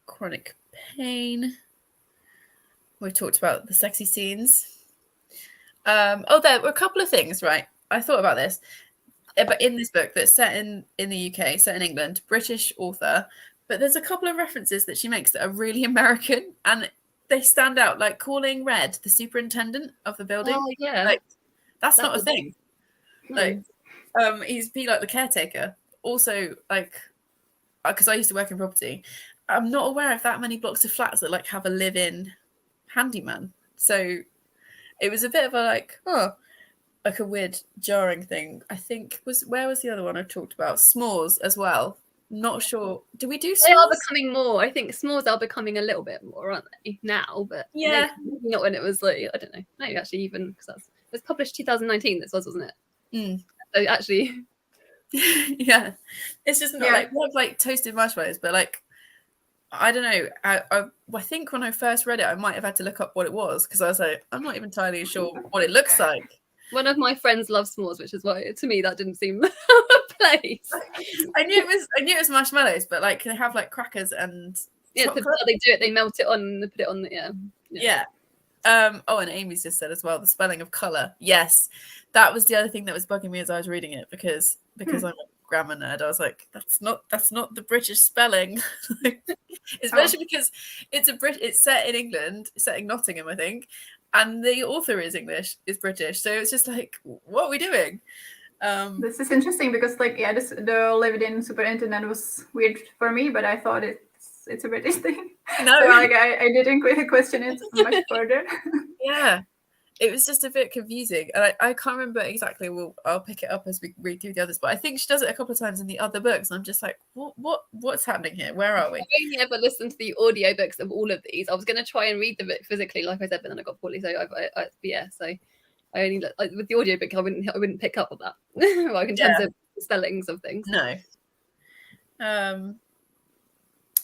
chronic pain. We've talked about the sexy scenes. There were a couple of things, right? I thought about this. But in this book that's set in the UK, set in England, British author, but there's a couple of references that she makes that are really American, and they stand out. Like calling Red the superintendent of the building. Oh yeah, Like that's not a thing. No. Like he's be like the caretaker. Also, like because I used to work in property, I'm not aware of that many blocks of flats that like have a live-in handyman. So it was a bit of a like a weird jarring thing. I think where was the other one I talked about? S'mores as well. Not sure. Do we do s'mores? They are becoming more. I think s'mores are becoming a little bit more, aren't they, now? But yeah, maybe not when it was like, I don't know. Maybe actually even because it was published 2019. This wasn't it? So actually, yeah, it's just not like we have like toasted marshmallows, but like I don't know. I think when I first read it, I might have had to look up what it was because I was like, I'm not even entirely sure what it looks like. One of my friends loves s'mores, which is why to me that didn't seem out of place. I knew it was marshmallows, but like they have like crackers and chocolate. They do it. They melt it on and they put it on the yeah. Oh, and Amy's just said as well the spelling of colour. Yes, that was the other thing that was bugging me as I was reading it because I'm a grammar nerd. I was like, that's not the British spelling, especially because it's set in England, it's set in Nottingham, I think, and the author is British. So it's just like, what are we doing? This is interesting because the lived-in superintendent was weird for me, but I thought it's a British thing. No, so like I didn't question it much further. Yeah, it was just a bit confusing, and I can't remember exactly. I'll pick it up as we read through the others, but I think she does it a couple of times in the other books, and I'm just like, what's happening here? Where are we? I only ever listened to the audiobooks of all of these. I was going to try and read the book physically, like I said, but then I got poorly. So so I only with the audiobook I wouldn't pick up on that. Like in terms of spellings of things. No.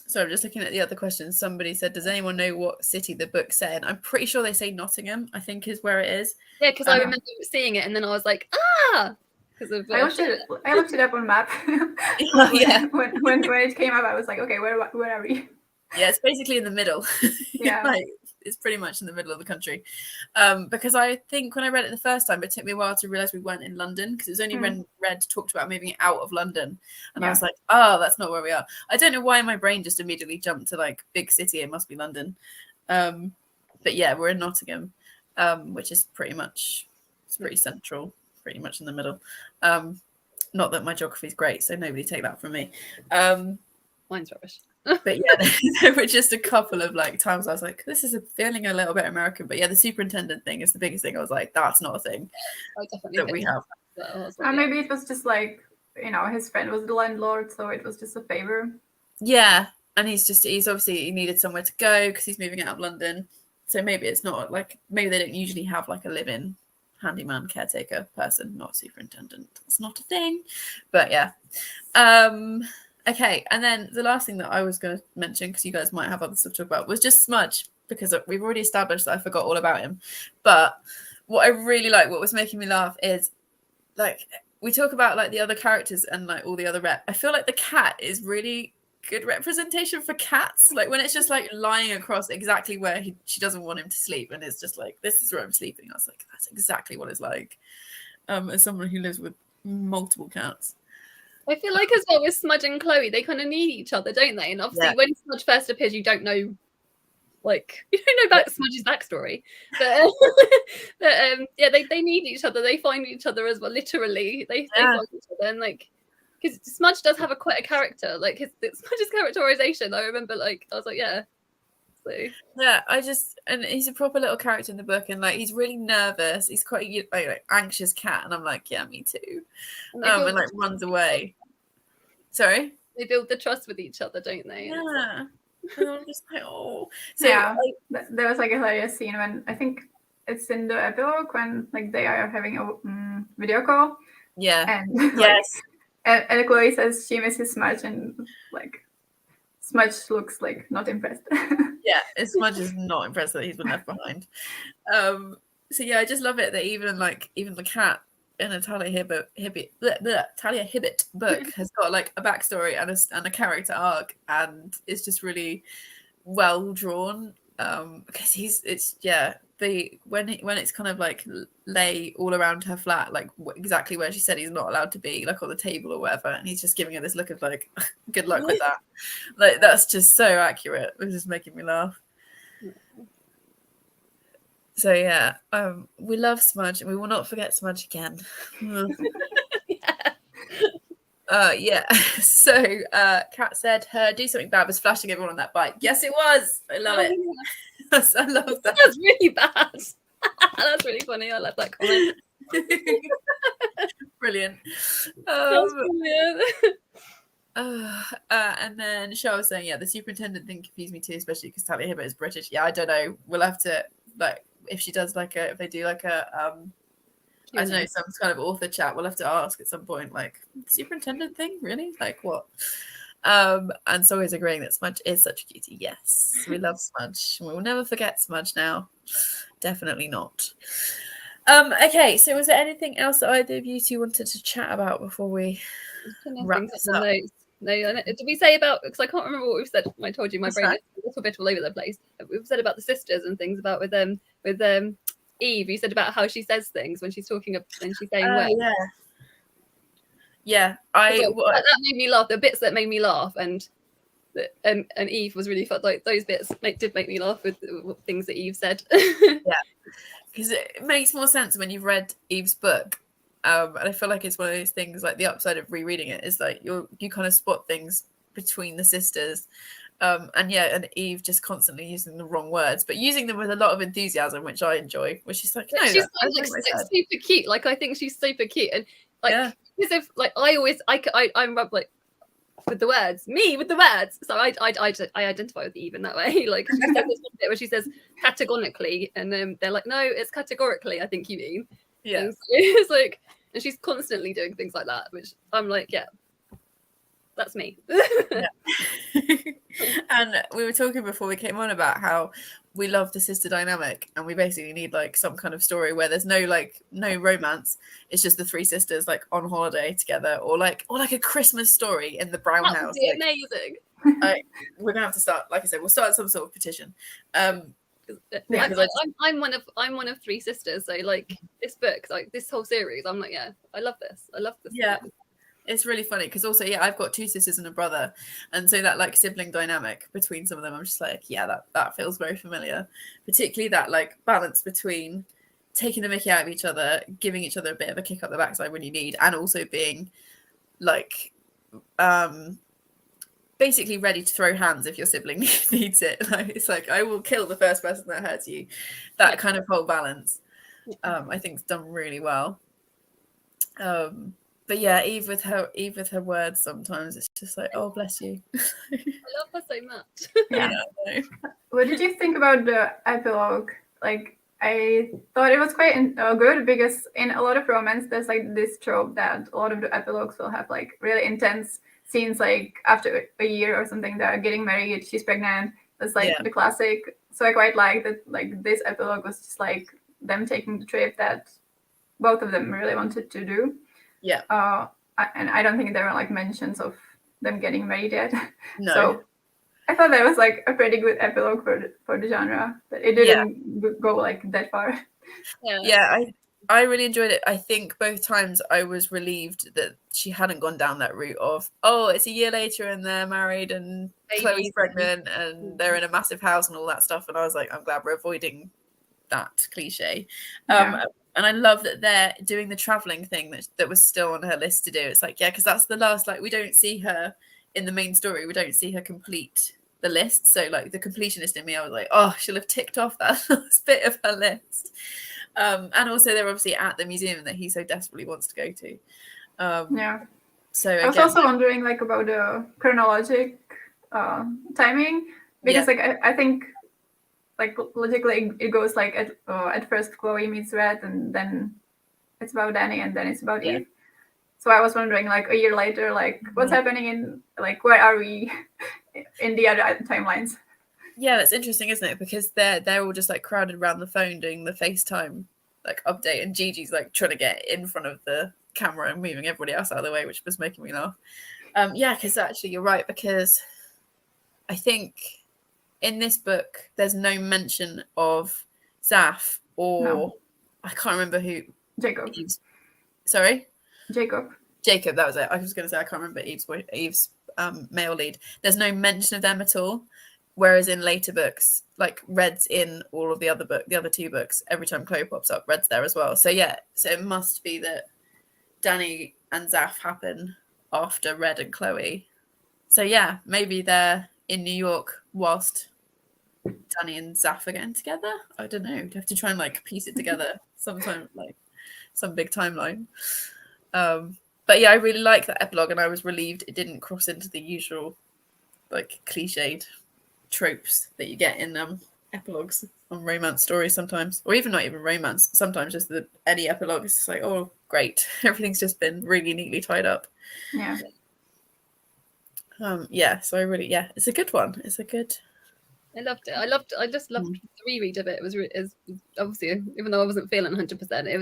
So I'm just looking at the other questions. Somebody said, does anyone know what city the book said? I'm pretty sure they say Nottingham, I think is where it is. Yeah, because I remember seeing it and then I was like, because of I looked it up on map. Yeah. when it came up, I was like, okay, where are we? Yeah, it's basically in the middle. Yeah. Like, it's pretty much in the middle of the country. Because I think when I read it the first time, it took me a while to realize we weren't in London because it was only when Red talked about moving out of London. And I was like, oh, that's not where we are. I don't know why my brain just immediately jumped to like big city. It must be London. But yeah, we're in Nottingham, which is pretty central, pretty much in the middle. Not that my geography is great, so nobody take that from me. Mine's rubbish. But yeah, there were just a couple of like times I was like, this is feeling a little bit American. But yeah, the superintendent thing is the biggest thing. I was like, that's not a thing that we have. Maybe it was just like, his friend was the landlord, so it was just a favor. Yeah, and he's obviously he needed somewhere to go because he's moving out of London. So maybe it's not like, maybe they don't usually have like a live-in handyman caretaker person, not superintendent. It's not a thing. But yeah. Okay, and then the last thing that I was going to mention, because you guys might have other stuff to talk about, was just Smudge, because we've already established that I forgot all about him. But what I really like, what was making me laugh is, like, we talk about, like, the other characters and, like, all the other I feel like the cat is really good representation for cats. Like, when it's just, like, lying across exactly where she doesn't want him to sleep, and it's just like, this is where I'm sleeping. I was like, that's exactly what it's like, as someone who lives with multiple cats. I feel like as well with Smudge and Chloe, they kind of need each other, don't they? And obviously when Smudge first appears, you don't know, like, Smudge's backstory. But, they need each other. They find each other as well, literally. They find each other. And, like, because Smudge does have quite a character. Like, Smudge's characterization, I remember, like, I was like, yeah. So. Yeah, and he's a proper little character in the book, and like he's really nervous. He's quite like anxious cat, and I'm like, yeah, me too. And like runs away. Sorry, they build the trust with each other, don't they? Yeah, and I'm just like, oh. So yeah, there was like a hilarious scene when I think it's in the epilogue when like they are having a video call. Yeah, and yes, and Chloe says she misses Smudge, and like Smudge looks like not impressed. Yeah, Smudge is not impressed that he's been left behind. So yeah, I just love it that even the cat in a Talia Hibbert book has got like a backstory and a character arc, and it's just really well drawn. Because when it's kind of like lay all around her flat, like exactly where she said he's not allowed to be, like on the table or whatever, and he's just giving her this look of like, good luck with that. Like that's just so accurate. It was just making me laugh. So yeah, we love Smudge, and we will not forget Smudge again. Yeah. So Kat said her do something bad was flashing everyone on that bike. Yes, it was. I love it. I love that. That's really bad. That's really funny. I love that comment. Brilliant. That's brilliant. And then Cheryl was saying, yeah, the superintendent thing confused me too, especially because Talia Hibbert is British. Yeah, I don't know. We'll have to, like, if she does like if they do like a I don't know, some kind of author chat, we'll have to ask at some point, like, superintendent thing, really? Like what? And so is agreeing that Smudge is such a cutie. Yes, we love Smudge. We will never forget Smudge now. Definitely not. Okay, so was there anything else that either of you two wanted to chat about before we wrap this up? No, did we say about, because I can't remember what we've said. I told you my brain is a little bit all over the place. We've said about the sisters and things about with Eve. You said about how she says things when she's talking when she's saying words. Yeah, that made me laugh. The bits that made me laugh, and Eve was really fun. Like those bits did make me laugh with things that Eve said. Yeah, because it makes more sense when you've read Eve's book. And I feel like it's one of those things, like the upside of rereading it is like you kind of spot things between the sisters. And Eve just constantly using the wrong words, but using them with a lot of enthusiasm, which I enjoy. Which she's like, no, she's super cute. Like I think she's super cute, and like because if like I'm like with the words, so I identify with Eve in that way. Like she says this one bit where she says categorically, and they're like, no, it's categorically. I think you mean. Yeah. And so it's like, and she's constantly doing things like that, which I'm like, yeah, that's me. And we were talking before we came on about how we love the sister dynamic, and we basically need like some kind of story where there's no romance. It's just the three sisters like on holiday together, or like a Christmas story in the Brown That house. Would be amazing. We're gonna have to start, like I said, we'll start some sort of petition. I'm one of three sisters, so like this book, like this whole series, I'm like, yeah, I love this. Yeah, it's really funny because also, yeah, I've got two sisters and a brother, and so that like sibling dynamic between some of them, I'm just like, yeah, that feels very familiar, particularly that like balance between taking the mickey out of each other, giving each other a bit of a kick up the backside when you need, and also being like basically ready to throw hands if your sibling needs it. Like, it's like, I will kill the first person that hurts you. That kind of whole balance, I think, is done really well. But yeah, Eve with her words, sometimes it's just like, oh, bless you. I love her so much. Yeah. What did you think about the epilogue? Like, I thought it was quite good, because in a lot of romance, there's like this trope that a lot of the epilogues will have like really intense scenes, like after a year or something, they're getting married, she's pregnant. That's like the classic. So I quite like that. Like this epilogue was just like them taking the trip that both of them really wanted to do. Yeah. And I don't think there were like mentions of them getting married yet. No. So I thought that was like a pretty good epilogue for the genre. But it didn't go like that far. Yeah, I really enjoyed it. I think both times I was relieved that she hadn't gone down that route of, oh, it's a year later and they're married and Chloe's pregnant and they're in a massive house and all that stuff. And I was like, I'm glad we're avoiding that cliche. And I love that they're doing the traveling thing that was still on her list to do. It's like, yeah, because that's the last, like, we don't see her in the main story. We don't see her complete the list. So like the completionist in me, I was like, oh, she'll have ticked off that last bit of her list. And also they're obviously at the museum that he so desperately wants to go to. So I was also wondering like about the chronologic timing, because like I think like logically it goes like at first Chloe meets Red, and then it's about Danny, and then it's about Eve. So I was wondering like a year later, like what's happening in, like, where are we in the other timelines? Yeah, that's interesting, isn't it? Because they're all just like crowded around the phone doing the FaceTime like update, and Gigi's like trying to get in front of the camera and moving everybody else out of the way, which was making me laugh. Because actually you're right, because I think in this book there's no mention of Zaf or I can't remember who. Jacob. Sorry? Jacob, that was it. I was going to say I can't remember Eve's male lead. There's no mention of them at all. Whereas in later books, like Red's in all of the other two books. Every time Chloe pops up, Red's there as well. So yeah, so it must be that Danny and Zaf happen after Red and Chloe. So yeah, maybe they're in New York whilst Danny and Zaf are getting together. I don't know. You have to try and like piece it together sometime, like some big timeline. But yeah, I really like that epilogue, and I was relieved it didn't cross into the usual like cliched tropes that you get in epilogues on romance stories sometimes, or even not even romance. Sometimes just any epilogue is just like, oh great, everything's just been really neatly tied up. Yeah. Yeah, so I really, yeah, it's a good one. It's a good. I loved it. I just loved the reread of it. It was obviously, even though I wasn't feeling 100%, it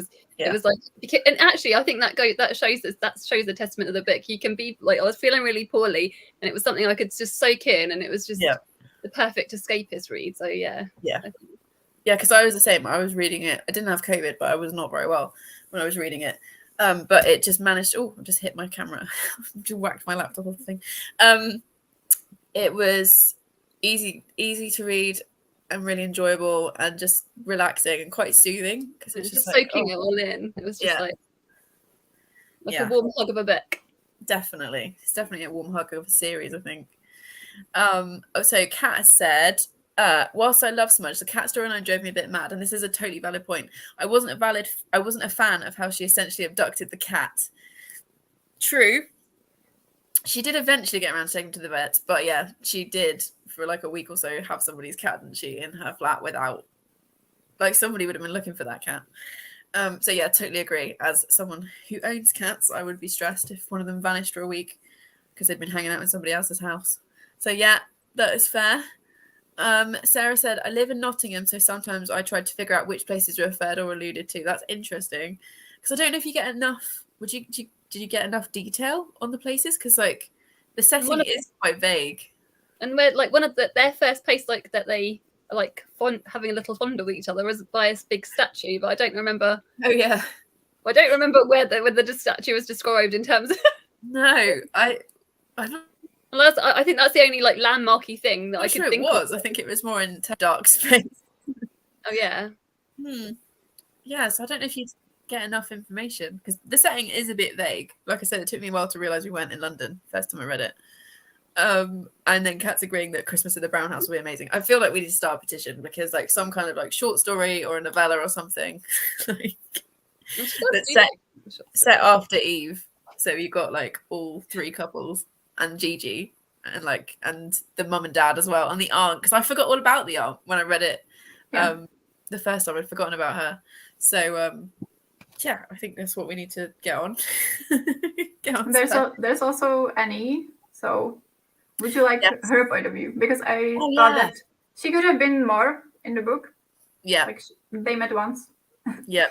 was like, and actually, I think that shows the testament of the book. You can be like, I was feeling really poorly, and it was something I could just soak in, and it was just the perfect escapist read. So yeah, because I was the same. I was reading it. I didn't have COVID, but I was not very well when I was reading it. But it just managed. Oh, I just hit my camera. Just whacked my laptop off the thing. It was easy to read and really enjoyable and just relaxing and quite soothing because it's just like, soaking it all in. It was just like a warm hug of a book. Definitely, it's definitely a warm hug of a series, I think. So Kat has said, whilst I love Smudge, the cat storyline drove me a bit mad, and this is a totally valid point. I wasn't a fan of how she essentially abducted the cat. True. She did eventually get around to taking to the vet, but yeah, she did for like a week or so have somebody's cat, didn't she, in her flat without, like, somebody would have been looking for that cat. So yeah, totally agree. As someone who owns cats, I would be stressed if one of them vanished for a week because they'd been hanging out in somebody else's house. So yeah, that is fair. Sarah said, I live in Nottingham, so sometimes I tried to figure out which places were referred or alluded to. That's interesting. Because I don't know if you get enough. Did you get enough detail on the places? Because like the setting is quite vague. And where like one of their first place like that they are like having a little fondle with each other was by a big statue, but I don't remember. Oh yeah. I don't remember where the statue was described in terms of. No, I don't. Well, I think that's the only like landmarky thing that I could think of. I think it was more in dark space. Oh yeah. Yeah, so I don't know if you get enough information because the setting is a bit vague. Like I said, it took me a while to realise we weren't in London first time I read it. And then Kat's agreeing that Christmas at the Brown House will be amazing. I feel like we need to start a petition because like some kind of like short story or a novella or something like that's set after Eve. So you've got like all three couples and Gigi and the mum and dad as well and the aunt, because I forgot all about the aunt when I read it the first time. I'd forgotten about her. So yeah, I think that's what we need to get on. There's also Annie. So would you like her point of view? Because I thought that she could have been more in the book. Yeah. Like they met once. Yeah.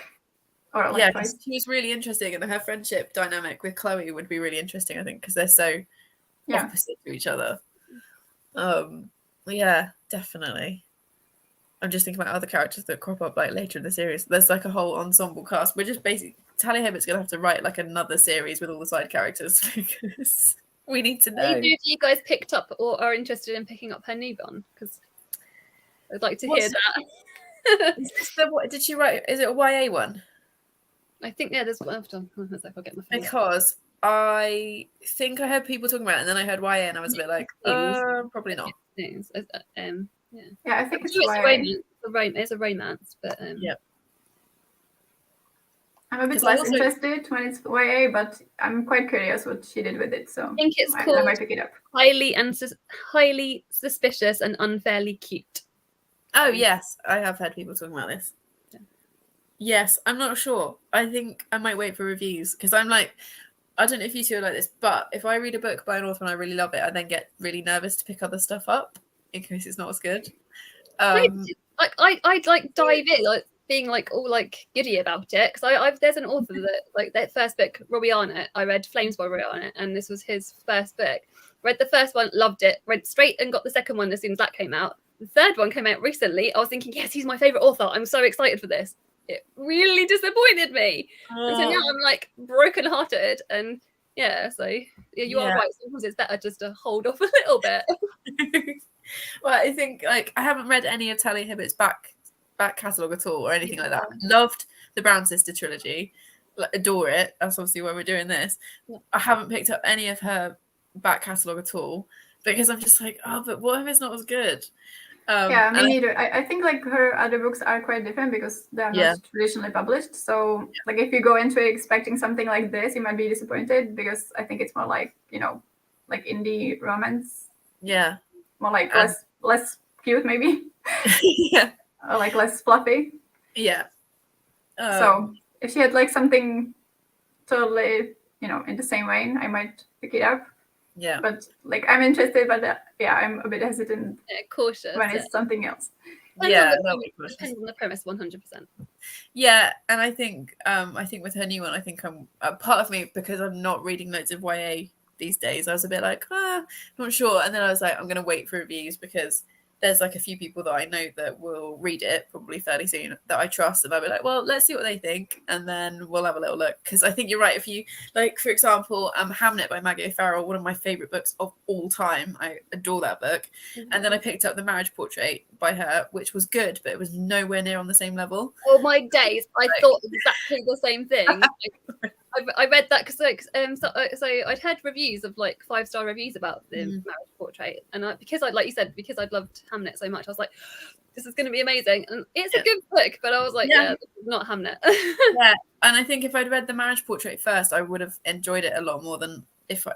Or like twice. She was really interesting, and her friendship dynamic with Chloe would be really interesting, I think, because they're so opposite to each other. Yeah, definitely. I'm just thinking about other characters that crop up like later in the series. There's like a whole ensemble cast. We're just basically Talia Hibbert's gonna have to write like another series with all the side characters because we need to know. Maybe if you guys picked up or are interested in picking up her new one, because I'd like to hear that. What did she write? Is it a YA one? I think there's one. I'll get my phone. Because I think I heard people talking about it, and then I heard YA, and I was a bit like, probably not. Yeah, I think it's It's a romance, but I'm a bit less interested when it's YA, but I'm quite curious what she did with it. So I think it's called I might pick it up. Highly Suspicious and Unfairly Cute. Oh yes, I have heard people talking about this. Yes, I'm not sure. I think I might wait for reviews because I'm like, I don't know if you two are like this, but if I read a book by an author and I really love it, I then get really nervous to pick other stuff up in case it's not as good. I'd like dive in, like being like all like giddy about it because there's an author that like their first book, Robbie Arnott. I read Flames by Robbie Arnott, and this was his first book. Read the first one, loved it. Read straight and got the second one as soon as that came out. The third one came out recently. I was thinking, yes, he's my favorite author. I'm so excited for this. It really disappointed me. And so now I'm like brokenhearted, and you are right. Sometimes it's better just to hold off a little bit. Well, I think like I haven't read any of Talia Hibbert's back catalogue at all or anything like that. Loved the Brown Sister trilogy, adore it. That's obviously why we're doing this. I haven't picked up any of her back catalogue at all because I'm just like, oh, but what if it's not as good? Yeah, me neither. I think like her other books are quite different because they're not traditionally published. So like if you go into it expecting something like this, you might be disappointed because I think it's more like, you know, like indie romance. Yeah. More like less cute maybe. Yeah. Or like less fluffy. Yeah. So if she had like something totally, you know, in the same vein, I might pick it up. Yeah. But like I'm interested, but I'm a bit hesitant. Cautious when it's something else. Depends on the premise 100%. Yeah, and I think with her new one, I think I'm part of me, because I'm not reading loads of YA these days, I was a bit like, not sure. And then I was like, I'm gonna wait for reviews because there's like a few people that I know that will read it probably fairly soon that I trust, and I'll be like, well, let's see what they think, and then we'll have a little look. Because I think you're right. If you like, for example, Hamnet by Maggie O'Farrell, one of my favorite books of all time. I adore that book. And then I picked up The Marriage Portrait by her, which was good, but it was nowhere near on the same level. Oh my days! I thought exactly the same thing. I read that because so I'd heard reviews of like 5-star reviews about the Marriage Portrait, and because I'd loved Hamnet so much, I was like, this is going to be amazing, and it's a good book. But I was like, this is not Hamnet. And I think if I'd read The Marriage Portrait first, I would have enjoyed it a lot more than if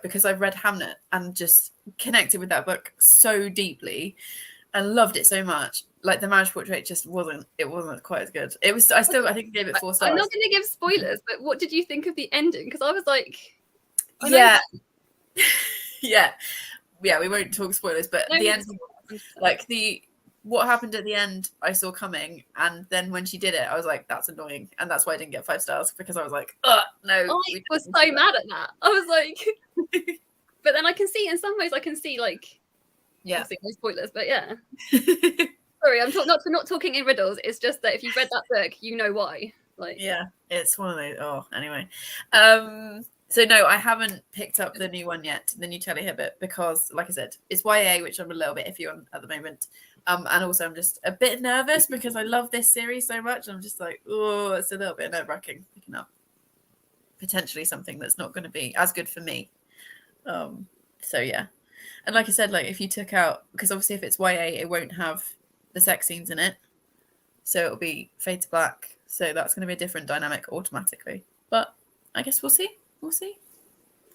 because I've read Hamnet and just connected with that book so deeply and loved it so much. Like The Marriage Portrait just wasn't quite as good. It was. I think I gave it 4 stars. I'm not going to give spoilers, but what did you think of the ending? Because I was like, yeah. We won't talk spoilers, but the ending, like what happened at the end, I saw coming, and then when she did it, I was like, that's annoying, and that's why I didn't get 5 stars, because I was like, no. I was so mad at that. I was like, but then in some ways I can see like, no spoilers, but yeah. Sorry, I'm not talking in riddles. It's just that if you've read that book, you know why. Like, yeah, it's one of those. Oh, anyway. So no, I haven't picked up the new one yet, the new Talia Hibbert, because, like I said, it's YA, which I'm a little bit iffy on at the moment. And also I'm just a bit nervous because I love this series so much. I'm just like, oh, it's a little bit nerve-wracking picking up potentially something that's not going to be as good for me. So yeah, and like I said, like if you took out, because obviously if it's YA, it won't have the sex scenes in it, so it'll be fade to black, so that's going to be a different dynamic automatically, but I guess we'll see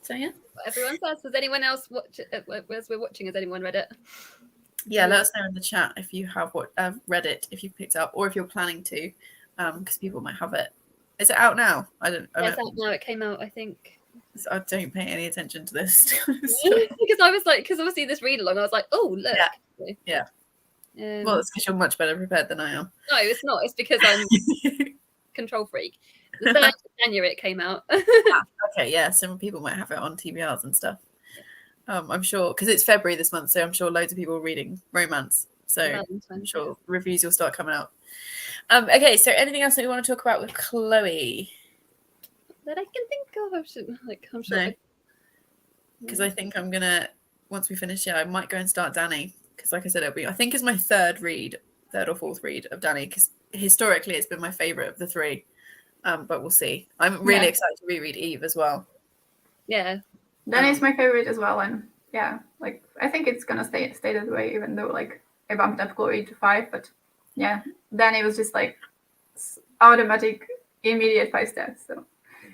so yeah, everyone says, does anyone else watch it as we're watching? Has anyone read it? Let us know in the chat if you have read it, if you've picked up, or if you're planning to, because people might have it. Is it out now? It's out now. It came out, I think. I don't pay any attention to this. Because I was like, because obviously this read along, I was like, oh look. Yeah. Well, it's because you're much better prepared than I am. No, it's not. It's because I'm control freak. The 3rd of January it came out. Okay, yeah. Some people might have it on TBRs and stuff. I'm sure, because it's February this month, so I'm sure loads of people are reading romance. So I'm sure reviews will start coming out. Okay, so anything else that you want to talk about with Chloe? That I can think of. I'm sure. Because I think I'm gonna, once we finish, I might go and start Dani. Because like I said, I think it's my 3rd or 4th read of Dani, because historically it's been my favorite of the 3. But we'll see. I'm really excited to reread Eve as well. Yeah. Dani's my favorite as well, and like I think it's gonna stay that way, even though like I bumped up Chloe to 5, but Dani was just like automatic, immediate 5 stars. So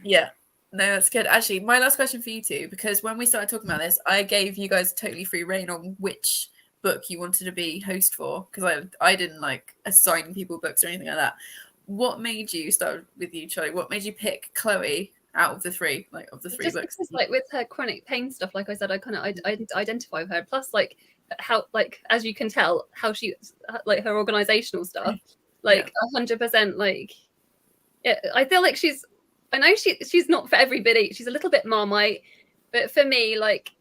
yeah. No, that's good. Actually, my last question for you two, because when we started talking about this, I gave you guys totally free reign on which book you wanted to be host for, because I didn't like assign people books or anything like that. What made you, start with you, Charlie, what made you pick Chloe out of the 3, like of the 3 books? Because, like with her chronic pain stuff, like I said, I identify with her. Plus, like how, like as you can tell, how she, like her organizational stuff, like 100%. Like I feel like I know she's not for everybody. She's a little bit Marmite, but for me, like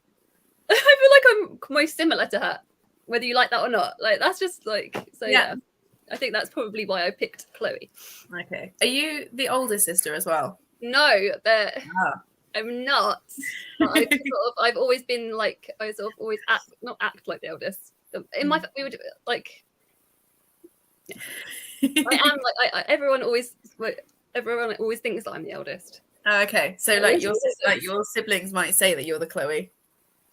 I feel like I'm most similar to her, whether you like that or not. Like that's just like so. Yeah. I think that's probably why I picked Chloe. Okay. Are you the older sister as well? No, but I'm not. I've always been like, I sort of always not act like the eldest, in my we would like. I am like everyone always thinks that I'm the eldest. Okay, so like your siblings might say that you're the Chloe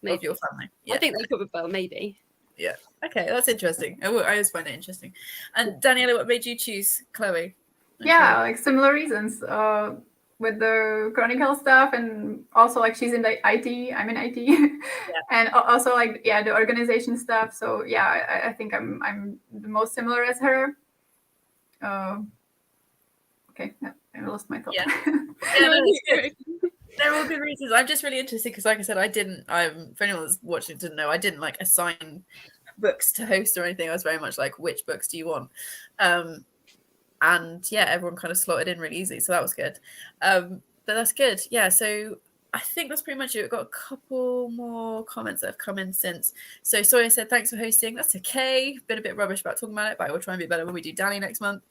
of your family. I think they probably maybe. Yeah. Okay, that's interesting. I always find it interesting. And Daniela, what made you choose Chloe? Yeah, like similar reasons. With the Chronicle stuff, and also like she's in the IT, I'm in IT, and also like the organization stuff. So yeah, I think I'm the most similar as her. Okay, I lost my thought. Yeah, that's good. They're all good reasons. I'm just really interested because, like I said, for anyone that's watching didn't know, I didn't like assign books to host or anything. I was very much like, which books do you want? And yeah, everyone kind of slotted in really easily, so that was good. But that's good. Yeah, so I think that's pretty much it. We've got a couple more comments that have come in since. So Sawyer said, thanks for hosting. That's okay. Been a bit rubbish about talking about it, but I will try and be better when we do Danny this month.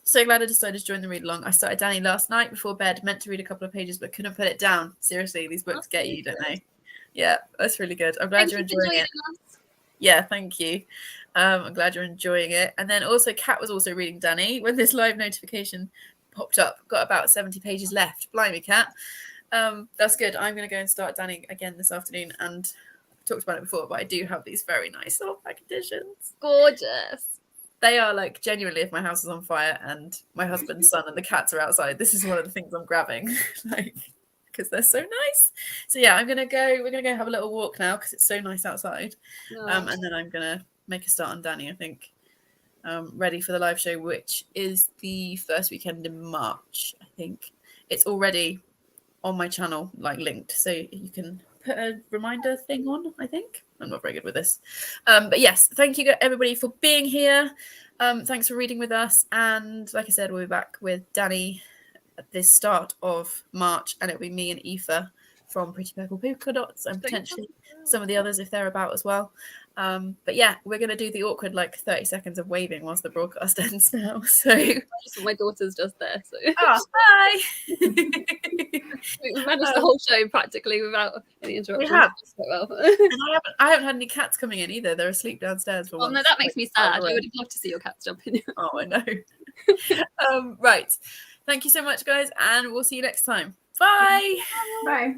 So glad I decided to join the read along. I started Danny last night before bed, meant to read a couple of pages, but couldn't put it down. Seriously, these books get you, don't they? Yeah, that's really good. I'm glad you're enjoying it. Yeah, thank you. I'm glad you're enjoying it. And then also Kat was also reading Danny when this live notification popped up. Got about 70 pages left. Blimey, Kat. That's good. I'm going to go and start Danny again this afternoon. And I talked about it before, but I do have these very nice softback editions. Gorgeous. They are like genuinely, if my house is on fire and my husband's son and the cats are outside, this is one of the things I'm grabbing, like, because they're so nice. So yeah, we're gonna go have a little walk now because it's so nice outside. And then I'm gonna make a start on Danny, I think, ready for the live show, which is the first weekend in March. I think it's already on my channel, like linked, so you can put a reminder thing on. I think I'm not very good with this, but yes, thank you everybody for being here. Thanks for reading with us, and like I said, we'll be back with Danny at the start of March, and it'll be me and Aoife from Pretty Purple Polka Dots, and potentially some of the others if they're about as well. But yeah, we're going to do the awkward 30 seconds of waving whilst the broadcast ends now. So my daughter's just there. So hi. We managed the whole show practically without any interruptions. We have. Well. And I haven't had any cats coming in either. They're asleep downstairs for once. No, that makes me sad. I would love to see your cats jump in. Oh, I know. Right. Thank you so much, guys, and we'll see you next time. Bye. Bye.